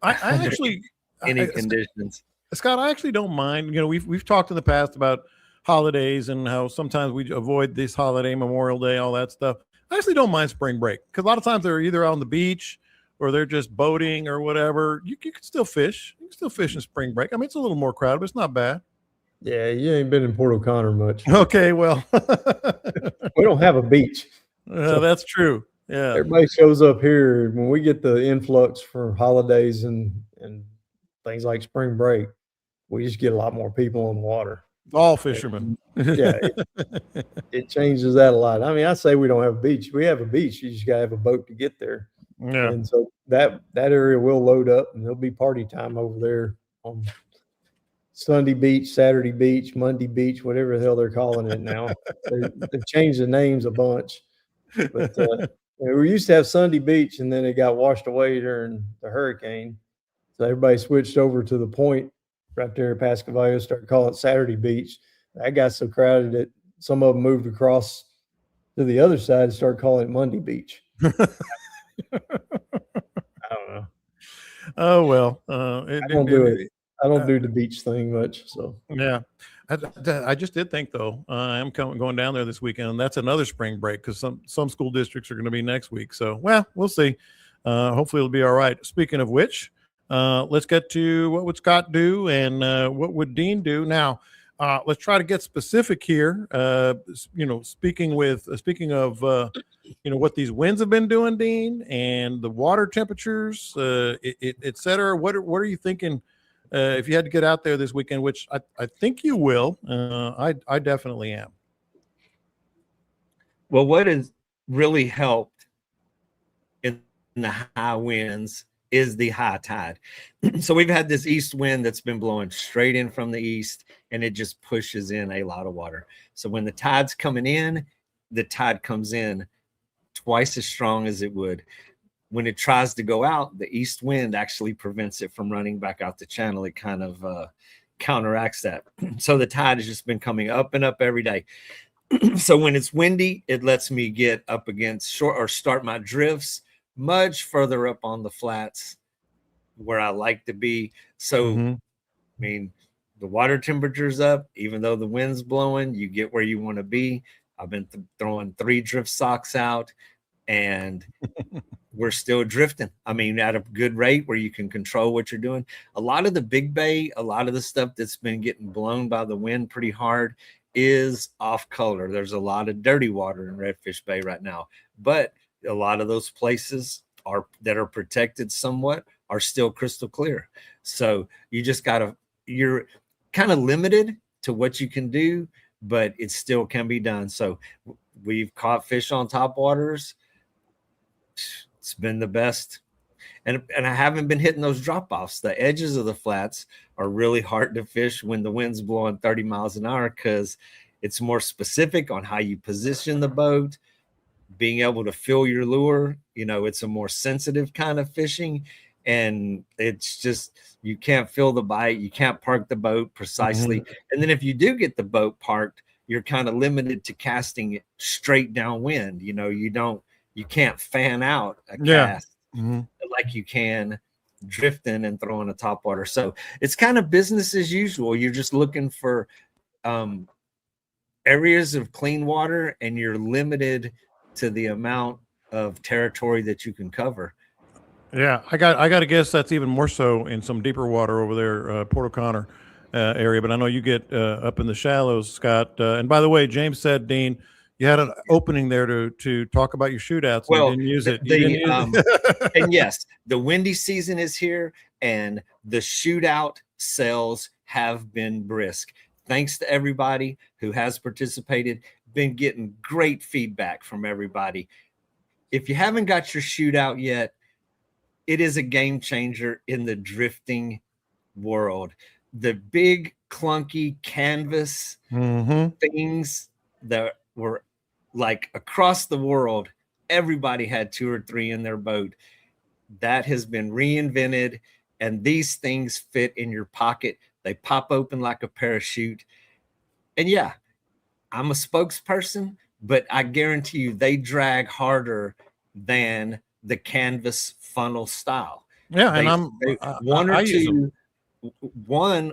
I actually any conditions. Scott, I actually don't mind. You know, we've talked in the past about holidays and how sometimes we avoid this holiday, Memorial Day, all that stuff. I actually don't mind spring break, because a lot of times they're either on the beach or they're just boating or whatever. You can still fish. You can still fish in spring break. I mean, it's a little more crowded, but it's not bad. Yeah, you ain't been in Port O'Connor much. Okay, well. We don't have a beach. So that's true. Yeah. Everybody shows up here when we get the influx for holidays and things like spring break. We just get a lot more people on the water. All fishermen. Yeah. It changes that a lot. I mean, I say we don't have a beach. We have a beach. You just got to have a boat to get there. Yeah. And so that area will load up, and there'll be party time over there on Sunday beach, Saturday beach, Monday beach, whatever the hell they're calling it now. They've changed the names a bunch. But we used to have Sunday beach, and then it got washed away during the hurricane. So everybody switched over to the point right there at Pascavallo, started calling it Saturday beach. That got so crowded that some of them moved across to the other side and started calling it Monday beach. I don't know. Oh, well. I don't do it. I don't do the beach thing much. So yeah, I just did think, though, I am going down there this weekend, and that's another spring break, because some school districts are going to be next week. So, well, we'll see. Hopefully it'll be all right. Speaking of which, let's get to what would Scott do and what would Dean do. Now, let's try to get specific here. Speaking of what these winds have been doing, Dean, and the water temperatures, et cetera. What are you thinking? If you had to get out there this weekend, which I think you will, I definitely am. Well, what has really helped in the high winds is the high tide. So we've had this east wind that's been blowing straight in from the east, and it just pushes in a lot of water. So when the tide's coming in, the tide comes in twice as strong as it would. When it tries to go out, the east wind actually prevents it from running back out the channel. It kind of counteracts that. So the tide has just been coming up and up every day. So when it's windy, it lets me get up against shore or start my drifts much further up on the flats where I like to be. So, I mean, the water temperature's up, even though the wind's blowing, you get where you want to be. I've been throwing 3 drift socks out, and we're still drifting. I mean, at a good rate where you can control what you're doing. A lot of the big bay, a lot of the stuff that's been getting blown by the wind pretty hard is off color. There's a lot of dirty water in Redfish Bay right now, but a lot of those places that are protected somewhat are still crystal clear. So you just you're kind of limited to what you can do, but it still can be done. So we've caught fish on top waters. It's been the best. And I haven't been hitting those drop-offs. The edges of the flats are really hard to fish when the wind's blowing 30 miles an hour, because it's more specific on how you position the boat, being able to fill your lure. You know, it's a more sensitive kind of fishing, and it's just, you can't feel the bite. You can't park the boat precisely. And then if you do get the boat parked, you're kind of limited to casting it straight downwind. You know, you can't fan out a cast like you can drifting and throwing a topwater. So it's kind of business as usual. You're just looking for areas of clean water, and you're limited to the amount of territory that you can cover. Yeah, I got to guess that's even more so in some deeper water over there, Port O'Connor area. But I know you get up in the shallows, Scott. And by the way, James said, Dean, you had an opening there to talk about your shootouts. And Well, you didn't use it. And yes, the windy season is here, and the shootout sales have been brisk. Thanks to everybody who has participated. Been getting great feedback from everybody. If you haven't got your shootout yet, it is a game changer in the drifting world. The big clunky canvas things that were like across the world, everybody had 2 or 3 in their boat. That has been reinvented, and these things fit in your pocket. They pop open like a parachute. And yeah, I'm a spokesperson, but I guarantee you they drag harder than the canvas funnel style. Yeah, and one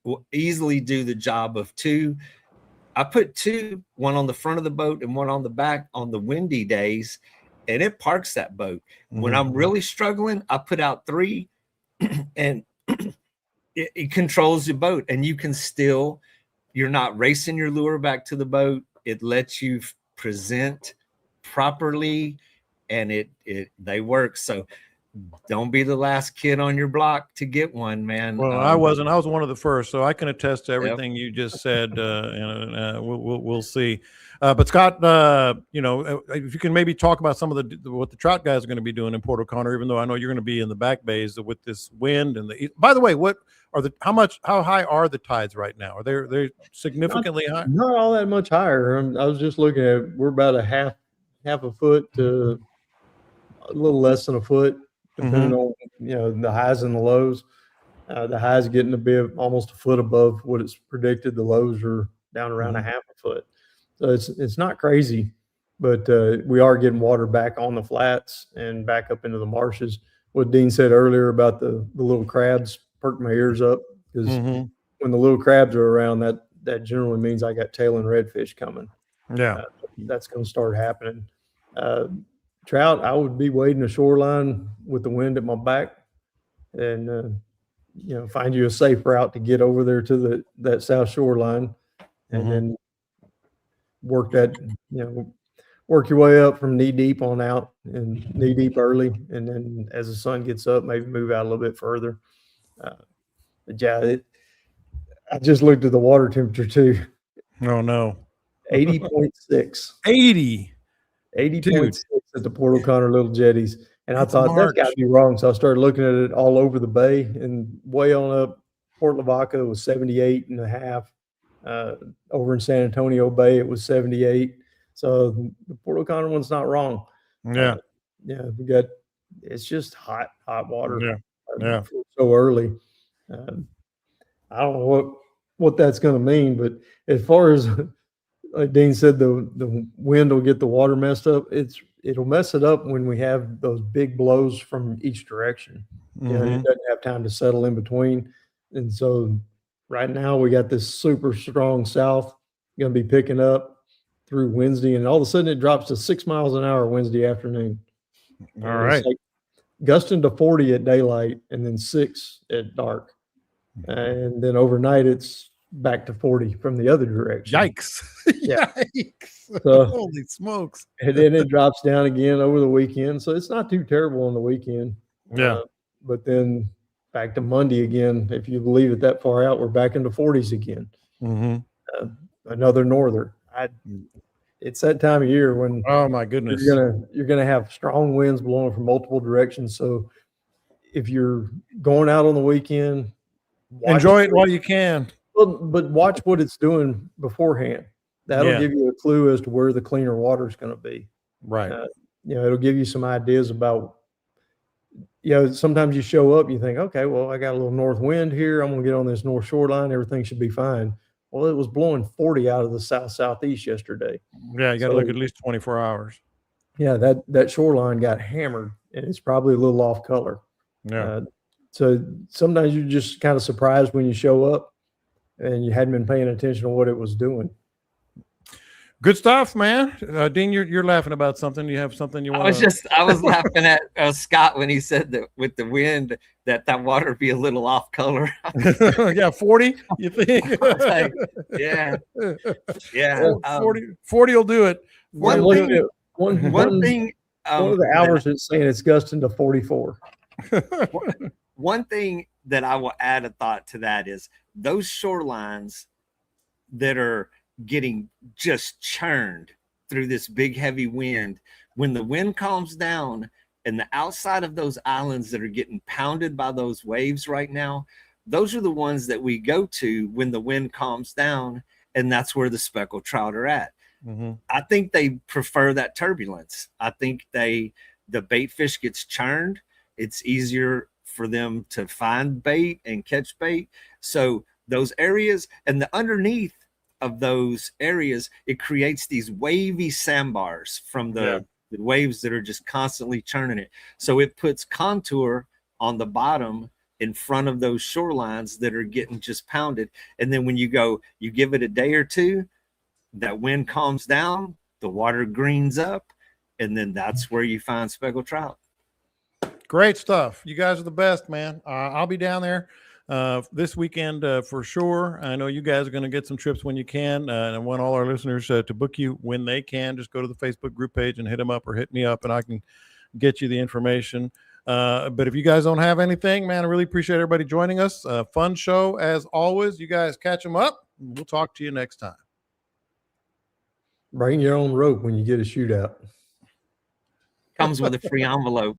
will easily do the job of 2. I put 2, one on the front of the boat and one on the back on the windy days, and it parks that boat. When I'm really struggling, I put out 3, and it controls the boat, and you can still, you're not racing your lure back to the boat. It lets you present properly, and they work. So don't be the last kid on your block to get one, man. Well, I wasn't. I was one of the first, so I can attest to everything you just said. And we'll see. But Scott, if you can maybe talk about some of what the trout guys are going to be doing in Port O'Connor, even though I know you're going to be in the back bays with this wind and By the way, how high are the tides right now? Are they significantly high? Not all that much higher. I was just looking at. We're about a half a foot to a little less than a foot, depending on the highs and the lows. The highs getting to be almost a foot above what it's predicted. The lows are down around a half a foot. So it's not crazy, but we are getting water back on the flats and back up into the marshes. What Dean said earlier about the little crabs perked my ears up, because when the little crabs are around, that generally means I got tail and redfish coming. Yeah, that's going to start happening. Trout, I would be wading the shoreline with the wind at my back, and find you a safe route to get over there to that south shoreline, and then work your way up from knee deep on out, and knee deep early, and then as the sun gets up, maybe move out a little bit further. But yeah, I just looked at the water temperature too. Oh no, 80.6. 80.6 at the Port O'Connor Little Jetties. And I thought that's got to be wrong. So I started looking at it all over the bay, and way on up Port Lavaca was 78.5. Over in San Antonio Bay, it was 78. So the Port O'Connor one's not wrong. Yeah. It's just hot water. Yeah. So early. I don't know what that's going to mean, but as far as like Dean said, the wind will get the water messed up. It'll mess it up when we have those big blows from each direction. It doesn't have time to settle in between, and so right now we got this super strong south going to be picking up through Wednesday, and all of a sudden it drops to 6 miles an hour Wednesday afternoon. All And right. it's like gusting to 40 at daylight and then 6 at dark. And then overnight it's back to 40 from the other direction. Yikes. Yeah. Yikes. So- Holy smokes. And then it drops down again over the weekend. So it's not too terrible on the weekend. Yeah. But then back to Monday again. If you leave it that far out, we're back into 40s again. Mm-hmm. Another norther. It's that time of year when Oh my goodness. you're gonna have strong winds blowing from multiple directions. So if you're going out on the weekend, Enjoy it while you can. but watch what it's doing beforehand. That'll Yeah. give you a clue as to where the cleaner water is going to be. Right. It'll give you some ideas about, sometimes you show up, you think, okay, well, I got a little north wind here. I'm going to get on this north shoreline. Everything should be fine. Well, it was blowing 40 out of the southeast yesterday. Yeah. You got to look So- at least 24 hours. Yeah, that shoreline got hammered, and it's probably a little off color. Yeah. So sometimes you're just kind of surprised when you show up and you hadn't been paying attention to what it was doing. Good stuff, man. Dean, you're laughing about something. You have something you want I was laughing at Scott when he said that with the wind that water be a little off color. Yeah, 40, you think? Like, yeah. 40 will do it. One I'm looking thing- at one One thing, of the hours it's saying it's gusting to 44. one thing that I will add a thought to that is those shorelines that are getting just churned through this big heavy wind, when the wind calms down and the outside of those islands that are getting pounded by those waves right now, those are the ones that we go to when the wind calms down, and that's where the speckled trout are at. Mm-hmm. I think they prefer that turbulence. I think the bait fish gets churned. It's easier for them to find bait and catch bait. So those areas and the underneath of those areas, it creates these wavy sandbars from the waves that are just constantly churning it. So it puts contour on the bottom in front of those shorelines that are getting just pounded. And then when you give it a day or two, that wind calms down, the water greens up, and then that's where you find speckled trout. Great stuff. You guys are the best, man. I'll be down there this weekend for sure. I know you guys are going to get some trips when you can, and I want all our listeners to book you when they can. Just go to the Facebook group page and hit them up or hit me up, and I can get you the information. But if you guys don't have anything, man, I really appreciate everybody joining us. Fun show as always. You guys catch them up. We'll talk to you next time. Bring your own rope when you get a shootout. Comes with a free envelope.